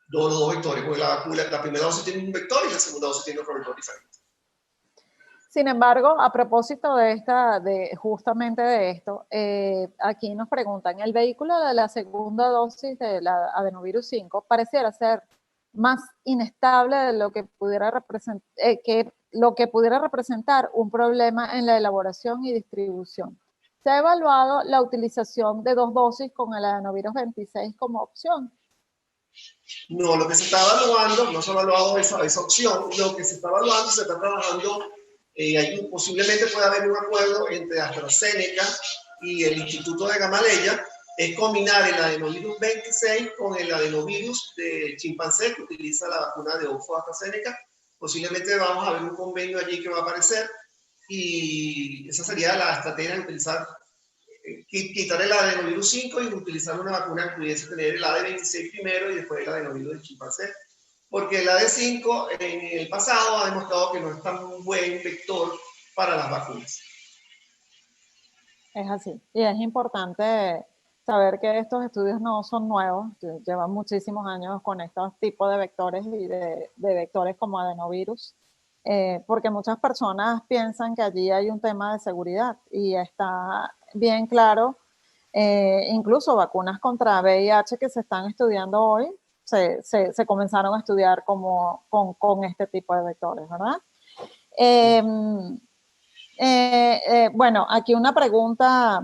Dos vectores, porque la primera dosis tiene un vector y la segunda dosis tiene otro vector diferente. Sin embargo, a propósito justamente de esto, aquí nos preguntan, el vehículo de la segunda dosis de la adenovirus 5 pareciera ser más inestable de lo que pudiera representar un problema en la elaboración y distribución. ¿Se ha evaluado la utilización de dos dosis con el adenovirus 26 como opción? No, lo que se está evaluando, no se ha evaluado esa opción, lo que se está evaluando, se está trabajando, posiblemente pueda haber un acuerdo entre AstraZeneca y el Instituto de Gamaleya, es combinar el adenovirus 26 con el adenovirus de chimpancé que utiliza la vacuna de Oxford AstraZeneca. Posiblemente vamos a ver un convenio allí que va a aparecer y esa sería la estrategia de utilizar, quitar el adenovirus 5 y utilizar una vacuna que pudiese tener el AD26 primero y después el adenovirus de chimpancé. Porque el AD5 en el pasado ha demostrado que no es tan buen vector para las vacunas. Es así. Y es importante saber que estos estudios no son nuevos, llevan muchísimos años con estos tipos de vectores y de vectores como adenovirus, porque muchas personas piensan que allí hay un tema de seguridad y está bien claro, incluso vacunas contra VIH que se están estudiando hoy, se comenzaron a estudiar con este tipo de vectores, ¿verdad? Bueno, aquí una pregunta.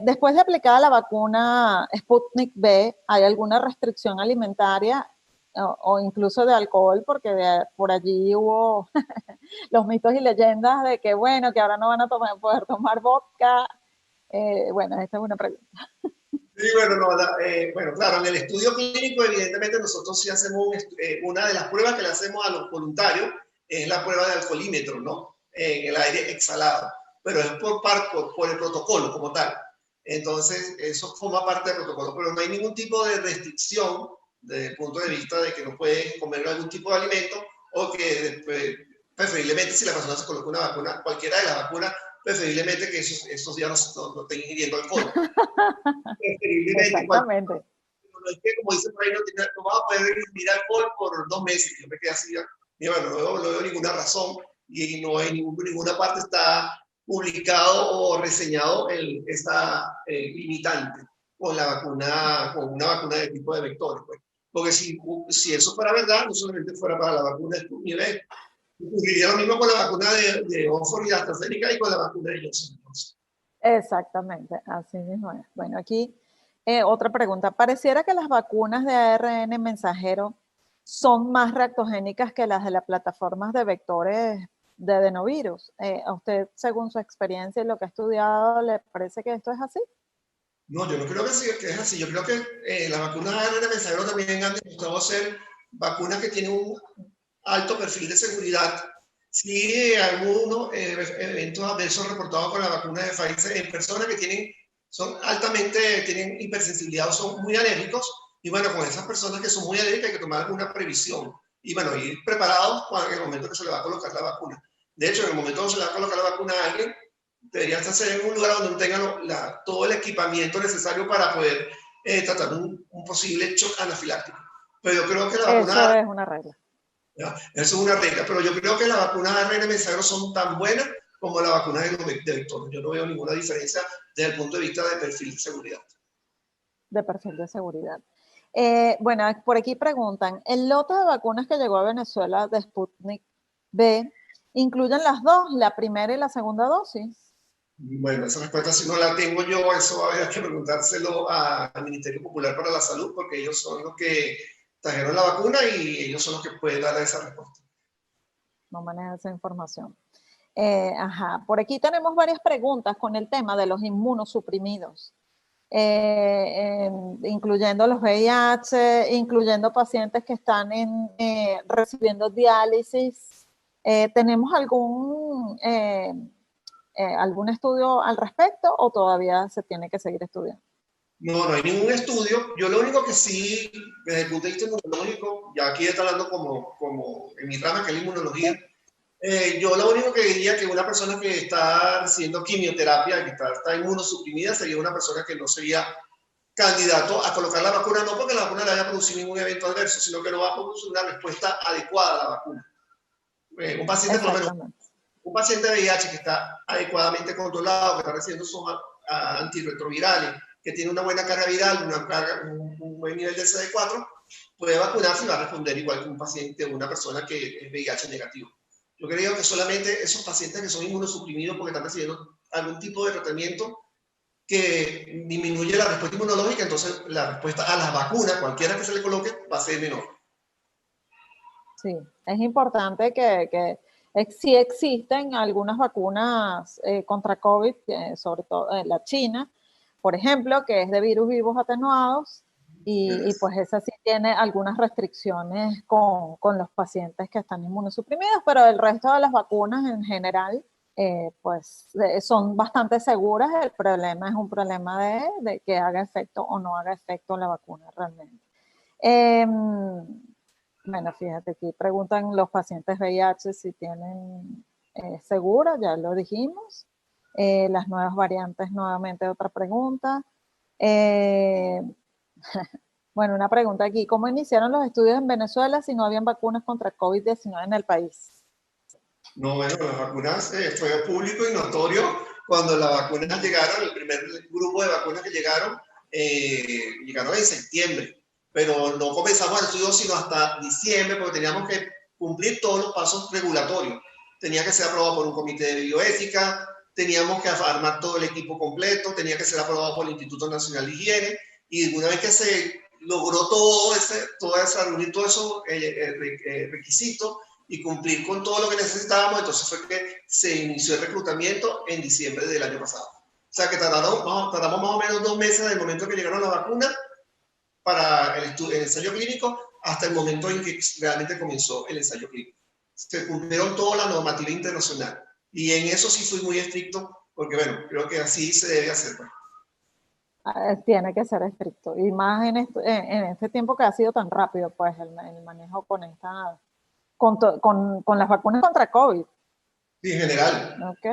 Después de aplicada la vacuna Sputnik V, ¿hay alguna restricción alimentaria o incluso de alcohol? Porque por allí hubo los mitos y leyendas de que, bueno, que ahora no van a poder tomar vodka. Bueno, esta es una pregunta. Sí, bueno, claro, en el estudio clínico, evidentemente, nosotros sí hacemos una de las pruebas que le hacemos a los voluntarios, es la prueba de alcoholímetro, ¿no? En el aire exhalado, pero es por el protocolo como tal. Entonces, eso forma parte del protocolo, pero no hay ningún tipo de restricción desde el punto de vista de que no puedes comer algún tipo de alimento o que preferiblemente si la persona se coloca una vacuna, cualquiera de las vacunas, preferiblemente que esos días no estén ingiriendo alcohol. Exactamente. No es que, como dice por ahí, no vas a poder ingerir alcohol por 2 meses. Yo me quedé así, bueno, no veo ninguna razón y no hay ninguna parte está publicado o reseñado esta limitante. con una vacuna de tipo de vectores, pues. Porque si eso fuera verdad, no solamente fuera para la vacuna de Sputnik V, ocurriría lo mismo con la vacuna de Oxford y AstraZeneca y con la vacuna de Johnson Johnson. Exactamente, así mismo es. Bueno, aquí otra pregunta. Pareciera que las vacunas de ARN mensajero son más reactogénicas que las de las plataformas de vectores de adenovirus. ¿A usted, según su experiencia y lo que ha estudiado, le parece que esto es así? No, yo no creo que es así. Yo creo que las vacunas de ARN mensajero también han demostrado ser vacunas que tienen un alto perfil de seguridad. Sí, algunos eventos adversos reportados con la vacuna de Pfizer en personas que tienen hipersensibilidad o son muy alérgicos. Y bueno, con esas personas que son muy alérgicas hay que tomar alguna previsión. Y bueno, ir preparados en el momento que se le va a colocar la vacuna. De hecho, en el momento que se le va a colocar la vacuna a alguien, debería estar en un lugar donde tengan todo el equipamiento necesario para poder tratar un posible shock anafiláctico. Pero yo creo que la vacuna... Eso es una regla. ¿ya? Eso es una regla, pero yo creo que las vacunas de ARN mensajero son tan buenas como las vacunas de vectores. Yo no veo ninguna diferencia desde el punto de vista de perfil de seguridad. De perfil de seguridad. Bueno, por aquí preguntan, ¿el lote de vacunas que llegó a Venezuela de Sputnik V incluyen las dos, la primera y la segunda dosis? Bueno, esa respuesta si no la tengo yo, eso va a haber que preguntárselo al Ministerio Popular para la Salud, porque ellos son los que trajeron la vacuna y ellos son los que pueden dar esa respuesta. No maneja esa información. Ajá, por aquí tenemos varias preguntas con el tema de los inmunosuprimidos, incluyendo los VIH, incluyendo pacientes que están recibiendo diálisis. ¿Tenemos algún estudio al respecto o todavía se tiene que seguir estudiando? No, no hay ningún estudio. Yo lo único que sí, desde el punto de vista inmunológico, ya aquí está hablando como en mi rama, que es la inmunología, yo lo único que diría que una persona que está recibiendo quimioterapia, que está inmunosuprimida, sería una persona que no sería candidato a colocar la vacuna, no porque la vacuna le haya producido ningún evento adverso, sino que no va a producir una respuesta adecuada a la vacuna. Un paciente, por lo menos, un paciente de VIH que está adecuadamente controlado, que está recibiendo sus antirretrovirales, que tiene una buena carga viral, un buen nivel de CD4, puede vacunarse y va a responder igual que un paciente o una persona que es VIH negativo. Yo creo que solamente esos pacientes que son inmunosuprimidos porque están recibiendo algún tipo de tratamiento que disminuye la respuesta inmunológica, entonces la respuesta a las vacunas, cualquiera que se le coloque, va a ser menor. Sí, es importante que sí existen algunas vacunas contra COVID, sobre todo la China, por ejemplo, que es de virus vivos atenuados, y pues esa sí tiene algunas restricciones con los pacientes que están inmunosuprimidos, pero el resto de las vacunas en general, pues son bastante seguras. El problema es un problema de que haga efecto o no haga efecto la vacuna realmente. Bueno, fíjate, aquí preguntan los pacientes VIH si tienen segura, ya lo dijimos. Las nuevas variantes, nuevamente otra pregunta. Bueno, una pregunta aquí. ¿Cómo iniciaron los estudios en Venezuela si no habían vacunas contra COVID-19 en el país? No, bueno, las vacunas fue público y notorio cuando las vacunas llegaron, el primer grupo de vacunas que llegaron en septiembre, pero no comenzamos el estudio sino hasta diciembre porque teníamos que cumplir todos los pasos regulatorios. Tenía que ser aprobado por un comité de bioética, teníamos que armar todo el equipo completo, tenía que ser aprobado por el Instituto Nacional de Higiene, y una vez que se logró reunir todos esos requisitos y cumplir con todo lo que necesitábamos, entonces fue que se inició el reclutamiento en diciembre del año pasado. O sea que tardamos más o menos 2 meses del momento que llegaron las vacunas para el ensayo clínico hasta el momento en que realmente comenzó el ensayo clínico. Se cumplieron toda la normativa internacional y en eso sí fui muy estricto porque, bueno, creo que así se debe hacer. Pues. Tiene que ser estricto y más en este tiempo que ha sido tan rápido, pues el manejo con las vacunas contra COVID. Sí, en general. ¿Ok?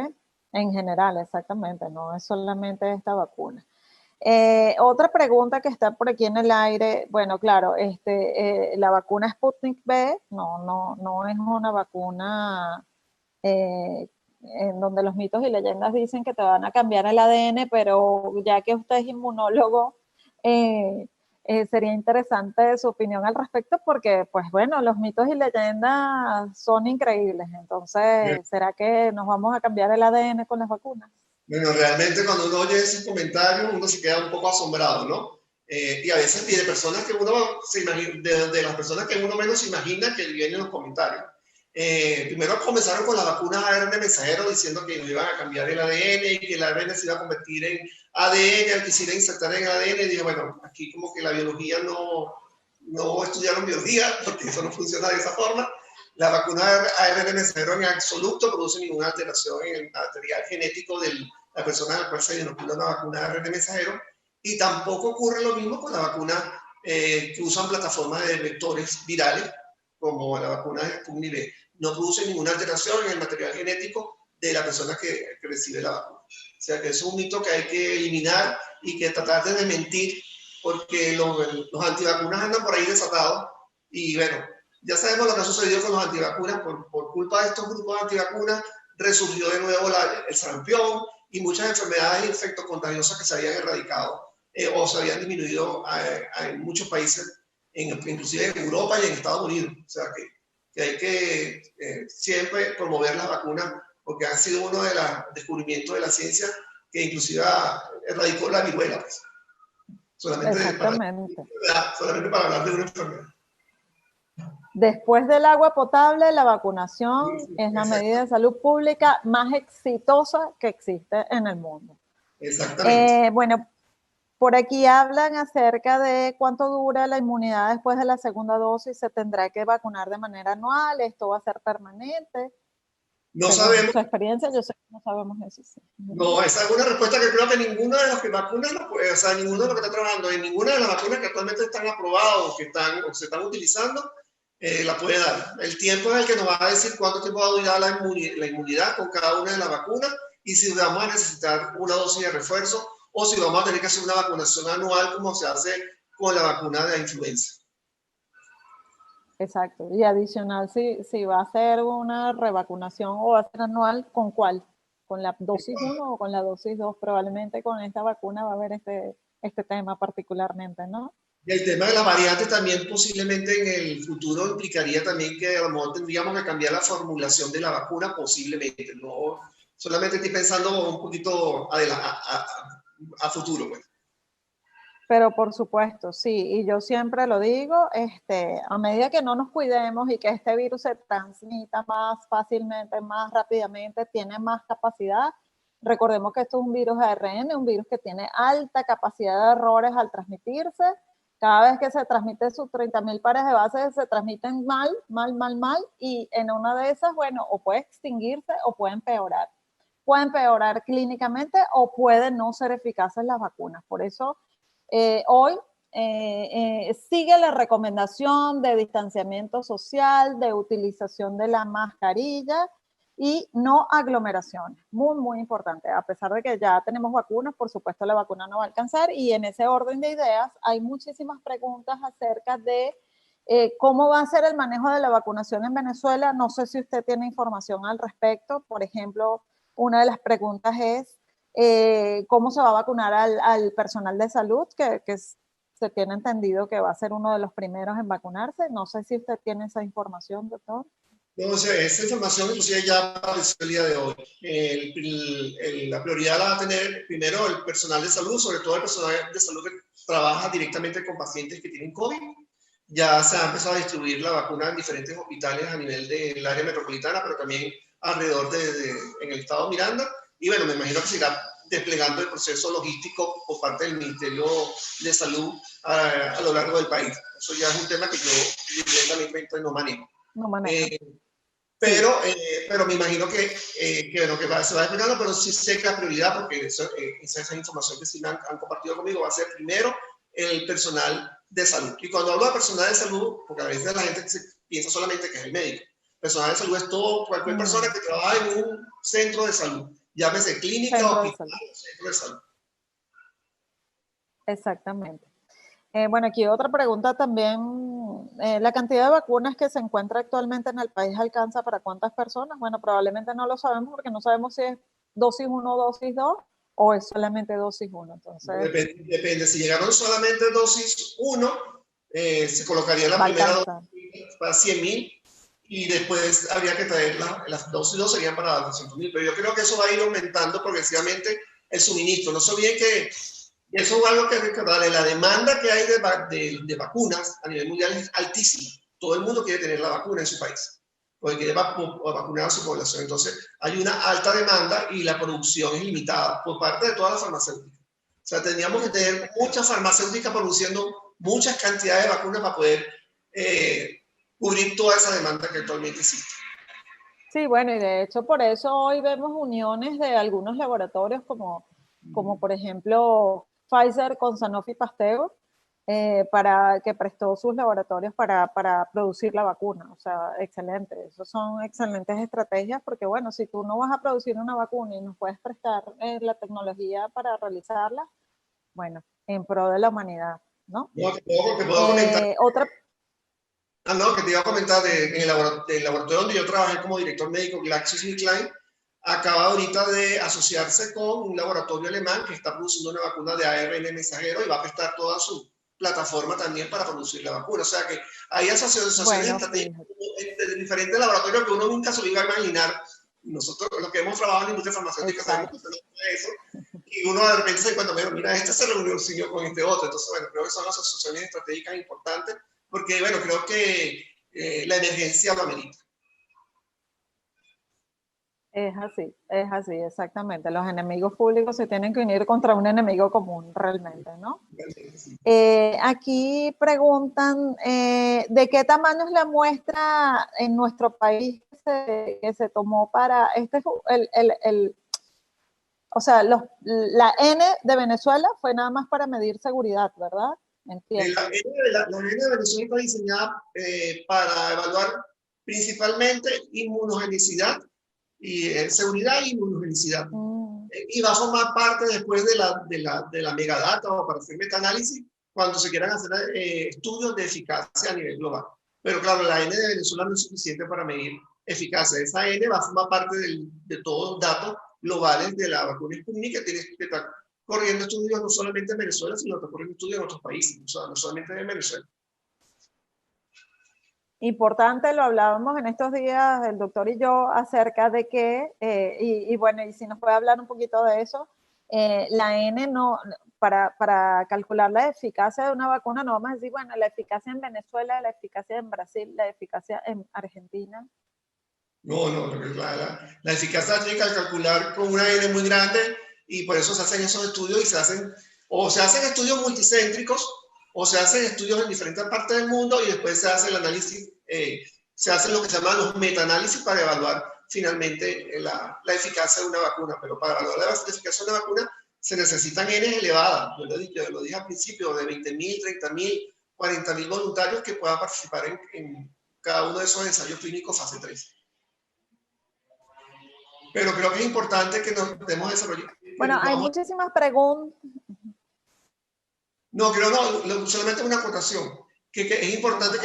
En general, exactamente, no es solamente esta vacuna. Otra pregunta que está por aquí en el aire, bueno, claro, la vacuna Sputnik V no es una vacuna en donde los mitos y leyendas dicen que te van a cambiar el ADN, pero ya que usted es inmunólogo, Sería interesante su opinión al respecto porque, pues bueno, los mitos y leyendas son increíbles. Entonces, ¿será que nos vamos a cambiar el ADN con las vacunas? Bueno, realmente cuando uno oye esos comentarios, uno se queda un poco asombrado, ¿no? Y a veces de personas que uno se imagina, de las personas que uno menos se imagina que vienen los comentarios. Primero comenzaron con las vacunas ARN mensajero diciendo que nos iban a cambiar el ADN y que el ARN se iba a convertir en ADN al que se iba a insertar en ADN. Y dije, bueno, aquí como que la biología no estudiaron biología porque eso no funciona de esa forma. La vacuna ARN mensajero en absoluto produce ninguna alteración en el material genético de la persona a la cual se inocula una vacuna ARN mensajero, y tampoco ocurre lo mismo con la vacuna que usan plataformas de vectores virales como la vacuna de Sputnik V. No produce ninguna alteración en el material genético de la persona que recibe la vacuna. O sea que es un mito que hay que eliminar y que tratar de desmentir, porque los antivacunas andan por ahí desatados y bueno, ya sabemos lo que ha sucedido con los antivacunas. Por culpa de estos grupos antivacunas resurgió de nuevo el sarampión y muchas enfermedades infectocontagiosas que se habían erradicado o se habían disminuido en muchos países, inclusive en Europa y en Estados Unidos. O sea que hay que siempre promover las vacunas porque han sido uno de los descubrimientos de la ciencia que inclusive erradicó la viruela. Pues. Solamente para hablar de una enfermedad. Después del agua potable, la vacunación es la medida de salud pública más exitosa que existe en el mundo. Exactamente. Bueno, por aquí hablan acerca de cuánto dura la inmunidad después de la segunda dosis. ¿Se tendrá que vacunar de manera anual? ¿Esto va a ser permanente? No Según sabemos. su experiencia, yo sé que no sabemos eso. Sí. No, esa es una respuesta que creo que ninguno de los que vacunan, o sea, ninguno de los que está trabajando en ninguna de las vacunas que actualmente están aprobadas o que se están utilizando, la puede dar. El tiempo es el que nos va a decir cuánto tiempo va a durar la inmunidad con cada una de las vacunas y si vamos a necesitar una dosis de refuerzo o si vamos a tener que hacer una vacunación anual como se hace con la vacuna de la influenza. Exacto. Y adicional, si va a ser una revacunación o va a ser anual, ¿con cuál? ¿Con la dosis 1 o con la dosis 2? Probablemente con esta vacuna va a haber este tema particularmente, ¿no? Y el tema de las variantes también posiblemente en el futuro implicaría también que a lo mejor tendríamos que cambiar la formulación de la vacuna posiblemente. No, solamente estoy pensando un poquito a futuro. Pues. Pero por supuesto, sí, y yo siempre lo digo, a medida que no nos cuidemos y que este virus se transmita más fácilmente, más rápidamente, tiene más capacidad. Recordemos que esto es un virus ARN, un virus que tiene alta capacidad de errores al transmitirse. Cada vez que se transmite sus 30.000 pares de bases, se transmiten mal, y en una de esas, bueno, o puede extinguirse o puede empeorar. Puede empeorar clínicamente o pueden no ser eficaces las vacunas. Por eso, hoy sigue la recomendación de distanciamiento social, de utilización de la mascarilla y no aglomeraciones. Muy, muy importante. A pesar de que ya tenemos vacunas, por supuesto la vacuna no va a alcanzar y en ese orden de ideas hay muchísimas preguntas acerca de cómo va a ser el manejo de la vacunación en Venezuela. No sé si usted tiene información al respecto. Por ejemplo, una de las preguntas es cómo se va a vacunar al personal de salud, que se tiene entendido que va a ser uno de los primeros en vacunarse. No sé si usted tiene esa información, doctor. No, o sea, esa información inclusive ya apareció el día de hoy. La prioridad la va a tener primero el personal de salud, sobre todo el personal de salud que trabaja directamente con pacientes que tienen COVID. Ya se ha empezado a distribuir la vacuna en diferentes hospitales a nivel del área metropolitana, pero también alrededor en el estado Miranda. Y bueno, me imagino que se irá desplegando el proceso logístico por parte del Ministerio de Salud a lo largo del país. Eso ya es un tema que yo directamente no manejo. No manejo. Pero me imagino que se va desplegando, pero sí sé que la prioridad, porque esa información que sí me han compartido conmigo, va a ser primero el personal de salud. Y cuando hablo de personal de salud, porque a veces la gente piensa solamente que es el médico. Personal de salud es todo, cualquier persona que trabaja en un centro de salud, llámese clínica, hospital o centro de salud. Exactamente. Bueno, aquí otra pregunta también. ¿La cantidad de vacunas que se encuentra actualmente en el país alcanza para cuántas personas? Bueno, probablemente no lo sabemos porque no sabemos si es dosis 1 o dosis 2, o es solamente dosis 1. Entonces, depende. Si llegaron solamente dosis 1, se colocaría la primera dosis para 100.000 y después habría que traer las dosis 2 serían para 200.000. Pero yo creo que eso va a ir aumentando progresivamente el suministro. No se olviden que eso es algo que recordar. La demanda que hay de vacunas a nivel mundial es altísima. Todo el mundo quiere tener la vacuna en su país, porque quiere vacunar a su población. Entonces, hay una alta demanda y la producción es limitada por parte de todas las farmacéuticas. O sea, tendríamos que tener muchas farmacéuticas produciendo muchas cantidades de vacunas para poder cubrir toda esa demanda que actualmente existe. Sí, bueno, y de hecho por eso hoy vemos uniones de algunos laboratorios como por ejemplo Pfizer con Sanofi Pasteur, para que prestó sus laboratorios para producir la vacuna. O sea, excelente. Esas son excelentes estrategias porque, bueno, si tú no vas a producir una vacuna y nos puedes prestar la tecnología para realizarla, bueno, en pro de la humanidad, ¿no? No, te puedo comentar. Otra... No, que te iba a comentar en el laboratorio donde yo trabajé como director médico, GlaxoSmithKline, acaba ahorita de asociarse con un laboratorio alemán que está produciendo una vacuna de ARN mensajero y va a prestar toda su plataforma también para producir la vacuna. O sea que hay asociaciones estratégicas de diferentes laboratorios que uno nunca se lo iba a imaginar. Nosotros, los que hemos trabajado en la industria farmacéutica, sabemos que eso. Y uno de repente se encuentra, mira, este se reunió con este otro. Entonces, bueno, creo que son las asociaciones estratégicas importantes porque, bueno, creo que la emergencia lo amerita. Es así, exactamente. Los enemigos públicos se tienen que unir contra un enemigo común, realmente, ¿no? Aquí preguntan, ¿de qué tamaño es la muestra en nuestro país que se tomó para, o sea, la N de Venezuela fue nada más para medir seguridad, ¿verdad? Entiendo. La N de Venezuela está diseñada para evaluar principalmente inmunogenicidad, y seguridad y inmunogenicidad. Y va a formar parte después de la megadata o para hacer metaanálisis cuando se quieran hacer estudios de eficacia a nivel global. Pero claro, la N de Venezuela no es suficiente para medir eficacia. Esa N va a formar parte de todos los datos globales de la vacuna Sputnik, que tiene que estar corriendo estudios no solamente en Venezuela, sino que corriendo estudios en otros países, o sea, no solamente en Venezuela. Importante, lo hablábamos en estos días el doctor y yo acerca de que, y bueno, y si nos puede hablar un poquito de eso, la N no, para calcular la eficacia de una vacuna no vamos a decir, bueno, la eficacia en Venezuela, la eficacia en Brasil, la eficacia en Argentina. No, la eficacia tiene que calcular con una N muy grande y por eso se hacen esos estudios y se hacen estudios multicéntricos o se hacen estudios en diferentes partes del mundo y después se hace el análisis, se hacen lo que se llaman los metaanálisis para evaluar finalmente la eficacia de una vacuna. Pero para evaluar la eficacia de una vacuna se necesitan N elevadas. Yo lo dije al principio, de 20.000, 30.000, 40.000 voluntarios que puedan participar en cada uno de esos ensayos clínicos fase 3. Pero creo que es importante que nos demos desarrollo. Bueno, hay muchísimas preguntas. No, solamente una acotación, que es importante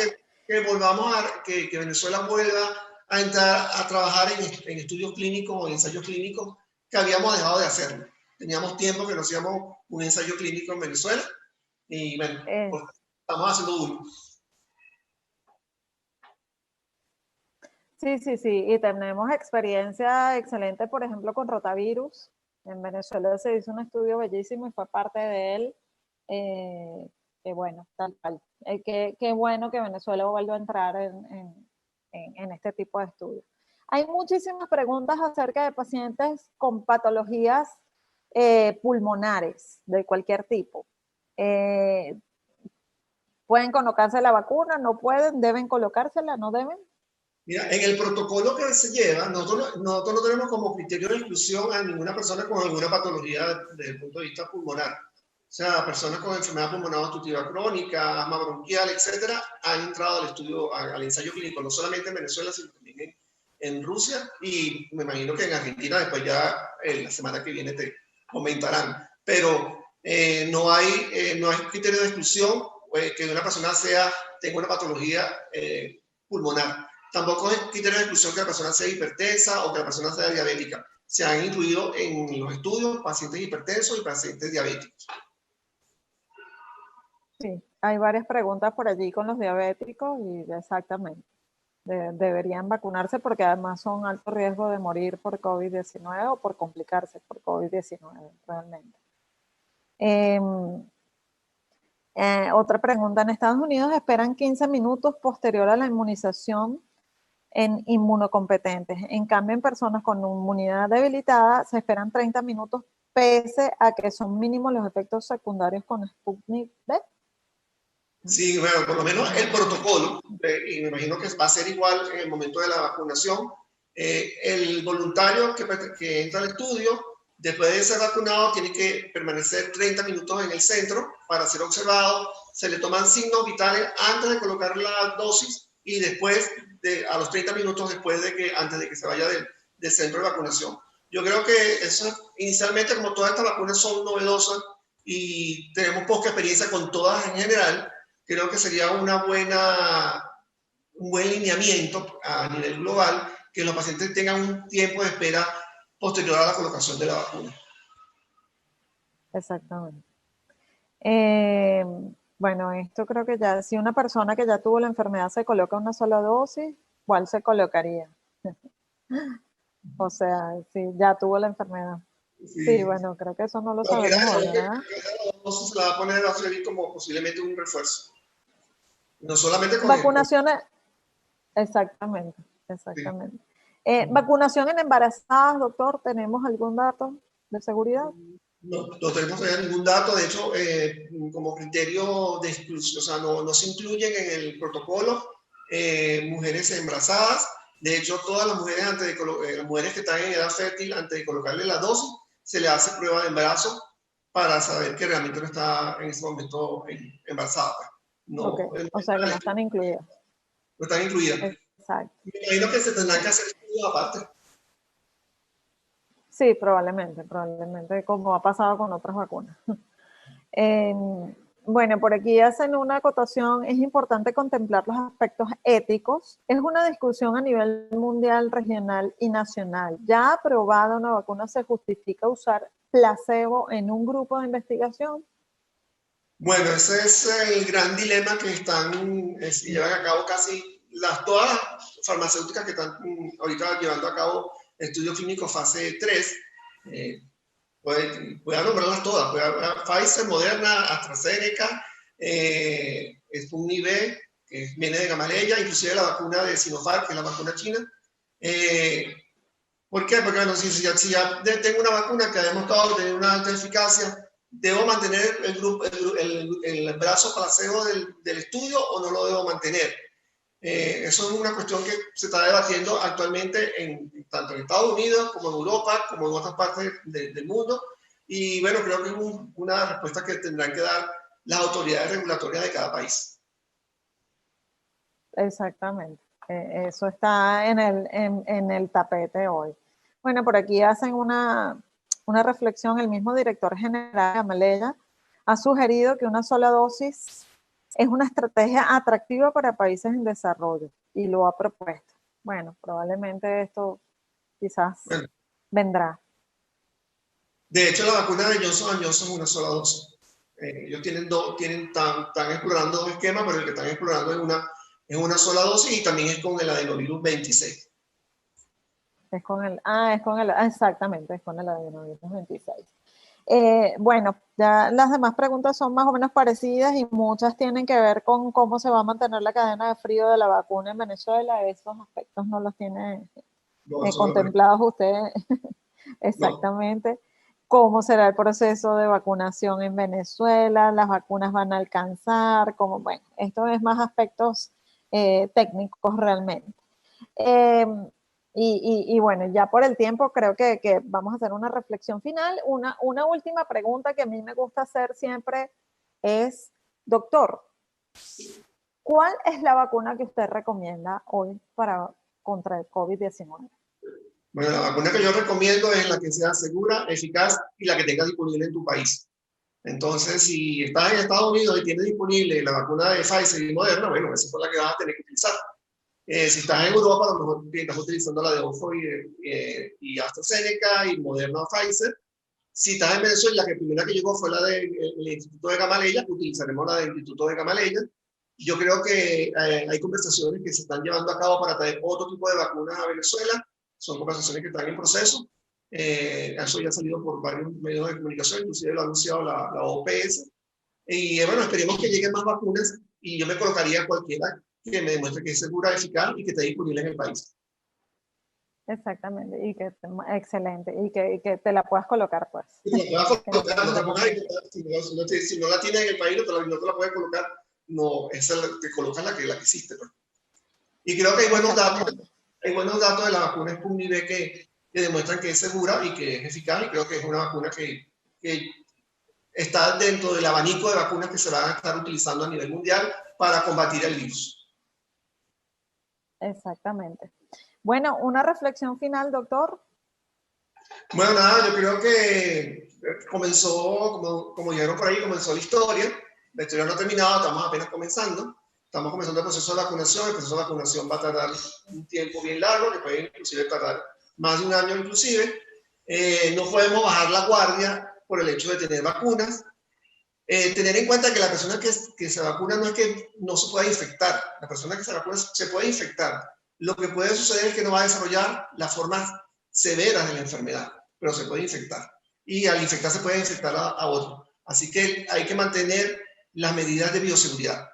que volvamos que Venezuela vuelva a entrar a trabajar en estudios clínicos o ensayos clínicos que habíamos dejado de hacerlo. Teníamos tiempo que no hacíamos un ensayo clínico en Venezuela y bueno, estamos haciendo uno. Sí, y tenemos experiencia excelente, por ejemplo, con rotavirus. En Venezuela se hizo un estudio bellísimo y fue parte de él. Que bueno, tal cual. Qué bueno que Venezuela vuelva a entrar en este tipo de estudios. Hay muchísimas preguntas acerca de pacientes con patologías pulmonares de cualquier tipo. ¿Pueden colocarse la vacuna? ¿No pueden? ¿Deben colocársela? ¿No deben? Mira, en el protocolo que se lleva, nosotros no tenemos como criterio de inclusión a ninguna persona con alguna patología desde el punto de vista pulmonar. O sea, personas con enfermedad pulmonar obstructiva crónica, asma bronquial, etcétera, han entrado al estudio, al ensayo clínico, no solamente en Venezuela, sino también en Rusia y me imagino que en Argentina después ya la semana que viene te comentarán. Pero no hay criterio de exclusión que una persona tenga una patología pulmonar. Tampoco hay criterio de exclusión que la persona sea hipertensa o que la persona sea diabética. se han incluido en los estudios pacientes hipertensos y pacientes diabéticos. Sí, hay varias preguntas por allí con los diabéticos y exactamente. Deberían vacunarse porque además son alto riesgo de morir por COVID-19 o por complicarse por COVID-19 realmente. Otra pregunta. En Estados Unidos esperan 15 minutos posterior a la inmunización en inmunocompetentes. En cambio, en personas con inmunidad debilitada se esperan 30 minutos pese a que son mínimos los efectos secundarios con Sputnik V. Sí, bueno, por lo menos el protocolo, y me imagino que va a ser igual en el momento de la vacunación, el voluntario que entra al estudio, después de ser vacunado, tiene que permanecer 30 minutos en el centro para ser observado, se le toman signos vitales antes de colocar la dosis y después, a los 30 minutos antes de que se vaya del centro de vacunación. Yo creo que eso, inicialmente, como todas estas vacunas son novedosas y tenemos poca experiencia con todas en general, creo que sería un buen lineamiento a nivel global que los pacientes tengan un tiempo de espera posterior a la colocación de la vacuna. Exactamente. Bueno, esto creo que ya, si una persona que ya tuvo la enfermedad se coloca una sola dosis, ¿cuál se colocaría? O sea, si ya tuvo la enfermedad. Sí, bueno, creo que eso no lo sabemos hoy, ¿verdad? La dosis se la va a poner a servir como posiblemente un refuerzo. No solamente con vacunaciones. Exactamente. Sí. Vacunación en embarazadas, doctor, ¿tenemos algún dato de seguridad? No tenemos ningún dato. De hecho, como criterio de exclusión, o sea, no se incluyen en el protocolo mujeres embarazadas. De hecho, todas las mujeres, las mujeres que están en edad fértil, antes de colocarle la dosis, se le hace prueba de embarazo para saber que realmente no está en ese momento embarazada. No, okay. O sea que no están incluidas. No están incluidas. Exacto. Me imagino que se tendrán que hacer estudios aparte. Sí, probablemente, como ha pasado con otras vacunas. Bueno, por aquí hacen una acotación, es importante contemplar los aspectos éticos. Es una discusión a nivel mundial, regional y nacional. Ya aprobada una vacuna, ¿se justifica usar placebo en un grupo de investigación? Bueno, ese es el gran dilema que llevan a cabo casi todas las farmacéuticas que están ahorita llevando a cabo estudios clínicos fase 3. Voy a nombrarlas todas. Pfizer, Moderna, AstraZeneca, Sputnik V, que viene de Gamaleya, inclusive la vacuna de Sinopharm, que es la vacuna china. ¿Por qué? Porque bueno, si ya tengo una vacuna que ha demostrado tener una alta eficacia, ¿debo mantener el brazo placebo del estudio o no lo debo mantener? Eso es una cuestión que se está debatiendo actualmente tanto en Estados Unidos como en Europa, como en otras partes del mundo. Y bueno, creo que es una respuesta que tendrán que dar las autoridades regulatorias de cada país. Exactamente. Eso está en el tapete hoy. Bueno, por aquí hacen una reflexión. El mismo director general de Gamaleya ha sugerido que una sola dosis es una estrategia atractiva para países en desarrollo y lo ha propuesto. Bueno, probablemente esto quizás vendrá. De hecho, la vacuna de Johnson & Johnson es una sola dosis. Ellos están explorando dos esquemas, pero el que están explorando es una sola dosis y también es con el adenovirus 26. Exactamente, es con el adenovirus 26. Bueno, ya las demás preguntas son más o menos parecidas y muchas tienen que ver con cómo se va a mantener la cadena de frío de la vacuna en Venezuela. Esos aspectos no los tiene contemplados ustedes. Exactamente. No. ¿Cómo será el proceso de vacunación en Venezuela? ¿Las vacunas van a alcanzar? Bueno, esto es más aspectos técnicos realmente. Y bueno, ya por el tiempo creo que vamos a hacer una reflexión final. Una última pregunta que a mí me gusta hacer siempre es, doctor, ¿cuál es la vacuna que usted recomienda hoy contra el COVID-19? Bueno, la vacuna que yo recomiendo es la que sea segura, eficaz y la que tenga disponible en tu país. Entonces, si estás en Estados Unidos y tienes disponible la vacuna de Pfizer y Moderna, bueno, esa es la que vas a tener que utilizar. Si estás en Europa, a lo mejor estás utilizando la de Oxford y AstraZeneca y Moderna o Pfizer. Si estás en Venezuela, la primera que llegó fue la del Instituto de Gamaleya, utilizaremos la del Instituto de Gamaleya. Yo creo que hay conversaciones que se están llevando a cabo para traer otro tipo de vacunas a Venezuela. Son conversaciones que están en proceso. Eso ya ha salido por varios medios de comunicación, inclusive lo ha anunciado la OPS. Y bueno, esperemos que lleguen más vacunas y yo me colocaría cualquiera que me demuestre que es segura, eficaz y que esté disponible en el país. Exactamente, excelente, y que te la puedas colocar, pues. Si no la tienes en el país, no te la puedes colocar, no, esa te colocas la que hiciste. Pues. Y creo que hay buenos datos de la vacuna Sputnik V que demuestran que es segura y que es eficaz, y creo que es una vacuna que está dentro del abanico de vacunas que se van a estar utilizando a nivel mundial para combatir el virus. Exactamente. Bueno, una reflexión final, doctor. Bueno, nada, yo creo que comenzó, como dijeron por ahí, comenzó la historia. La historia no ha terminado, estamos apenas comenzando. Estamos comenzando el proceso de vacunación. El proceso de vacunación va a tardar un tiempo bien largo, que puede inclusive tardar más de un año inclusive. No podemos bajar la guardia por el hecho de tener vacunas. Tener en cuenta que la persona que se vacuna no es que no se pueda infectar. La persona que se vacuna se puede infectar. Lo que puede suceder es que no va a desarrollar las formas severas de la enfermedad, pero se puede infectar. Y al infectarse puede infectar a otro. Así que hay que mantener las medidas de bioseguridad,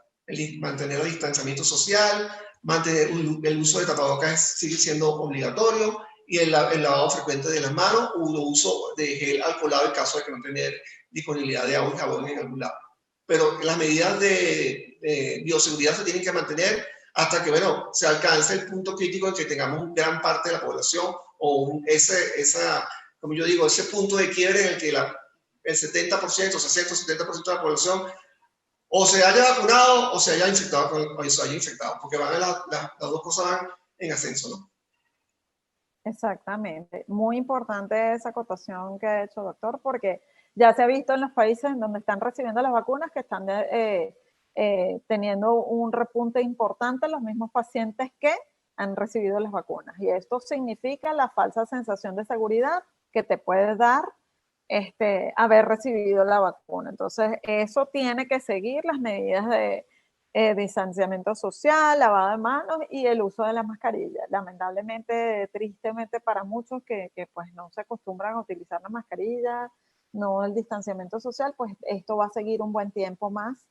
mantener el distanciamiento social, mantener el uso de tapabocas sigue siendo obligatorio, y el lavado frecuente de las manos, o el uso de gel alcoholado en caso de que no tener disponibilidad de agua y jabón en algún lado. Pero las medidas de bioseguridad se tienen que mantener hasta que, bueno, se alcance el punto crítico en que tengamos gran parte de la población o como yo digo, ese punto de quiebre en el que el 70%, 60-70% de la población o se haya vacunado o se haya infectado, porque las dos cosas van en ascenso, ¿no? Exactamente. Muy importante esa acotación que ha hecho, doctor, porque ya se ha visto en los países en donde están recibiendo las vacunas que están teniendo un repunte importante en los mismos pacientes que han recibido las vacunas. Y esto significa la falsa sensación de seguridad que te puede dar haber recibido la vacuna. Entonces, eso tiene que seguir las medidas de distanciamiento social, lavado de manos y el uso de la mascarilla. Lamentablemente, tristemente para muchos que pues no se acostumbran a utilizar la mascarilla, no el distanciamiento social, pues esto va a seguir un buen tiempo más,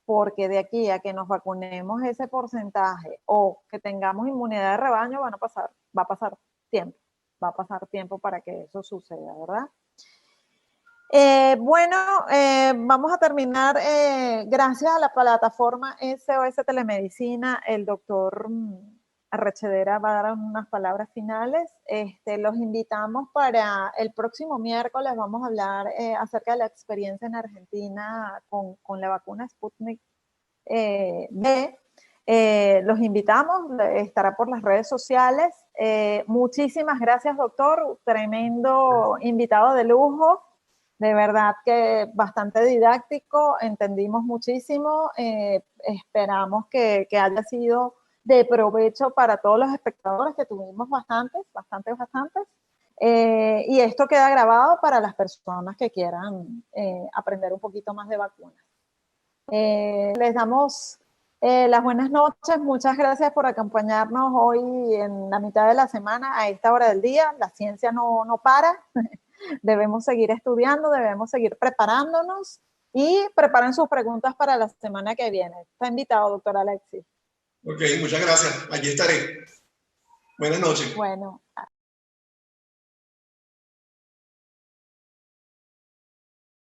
porque de aquí a que nos vacunemos ese porcentaje o que tengamos inmunidad de rebaño, va a pasar tiempo para que eso suceda, ¿verdad? Vamos a terminar. Gracias a la plataforma SOS Telemedicina, el doctor Arrechedera va a dar unas palabras finales. Los invitamos para el próximo miércoles. Vamos a hablar acerca de la experiencia en Argentina con la vacuna Sputnik V. Los invitamos, estará por las redes sociales. Muchísimas gracias, doctor. Tremendo invitado de lujo. De verdad que bastante didáctico, entendimos muchísimo, esperamos que haya sido de provecho para todos los espectadores, que tuvimos bastantes, y esto queda grabado para las personas que quieran aprender un poquito más de vacunas. Les damos las buenas noches, muchas gracias por acompañarnos hoy en la mitad de la semana, a esta hora del día. La ciencia no para. Debemos seguir estudiando, debemos seguir preparándonos y preparen sus preguntas para la semana que viene. Está invitado, doctor Alexis. Ok, muchas gracias. Allí estaré. Buenas noches. Bueno.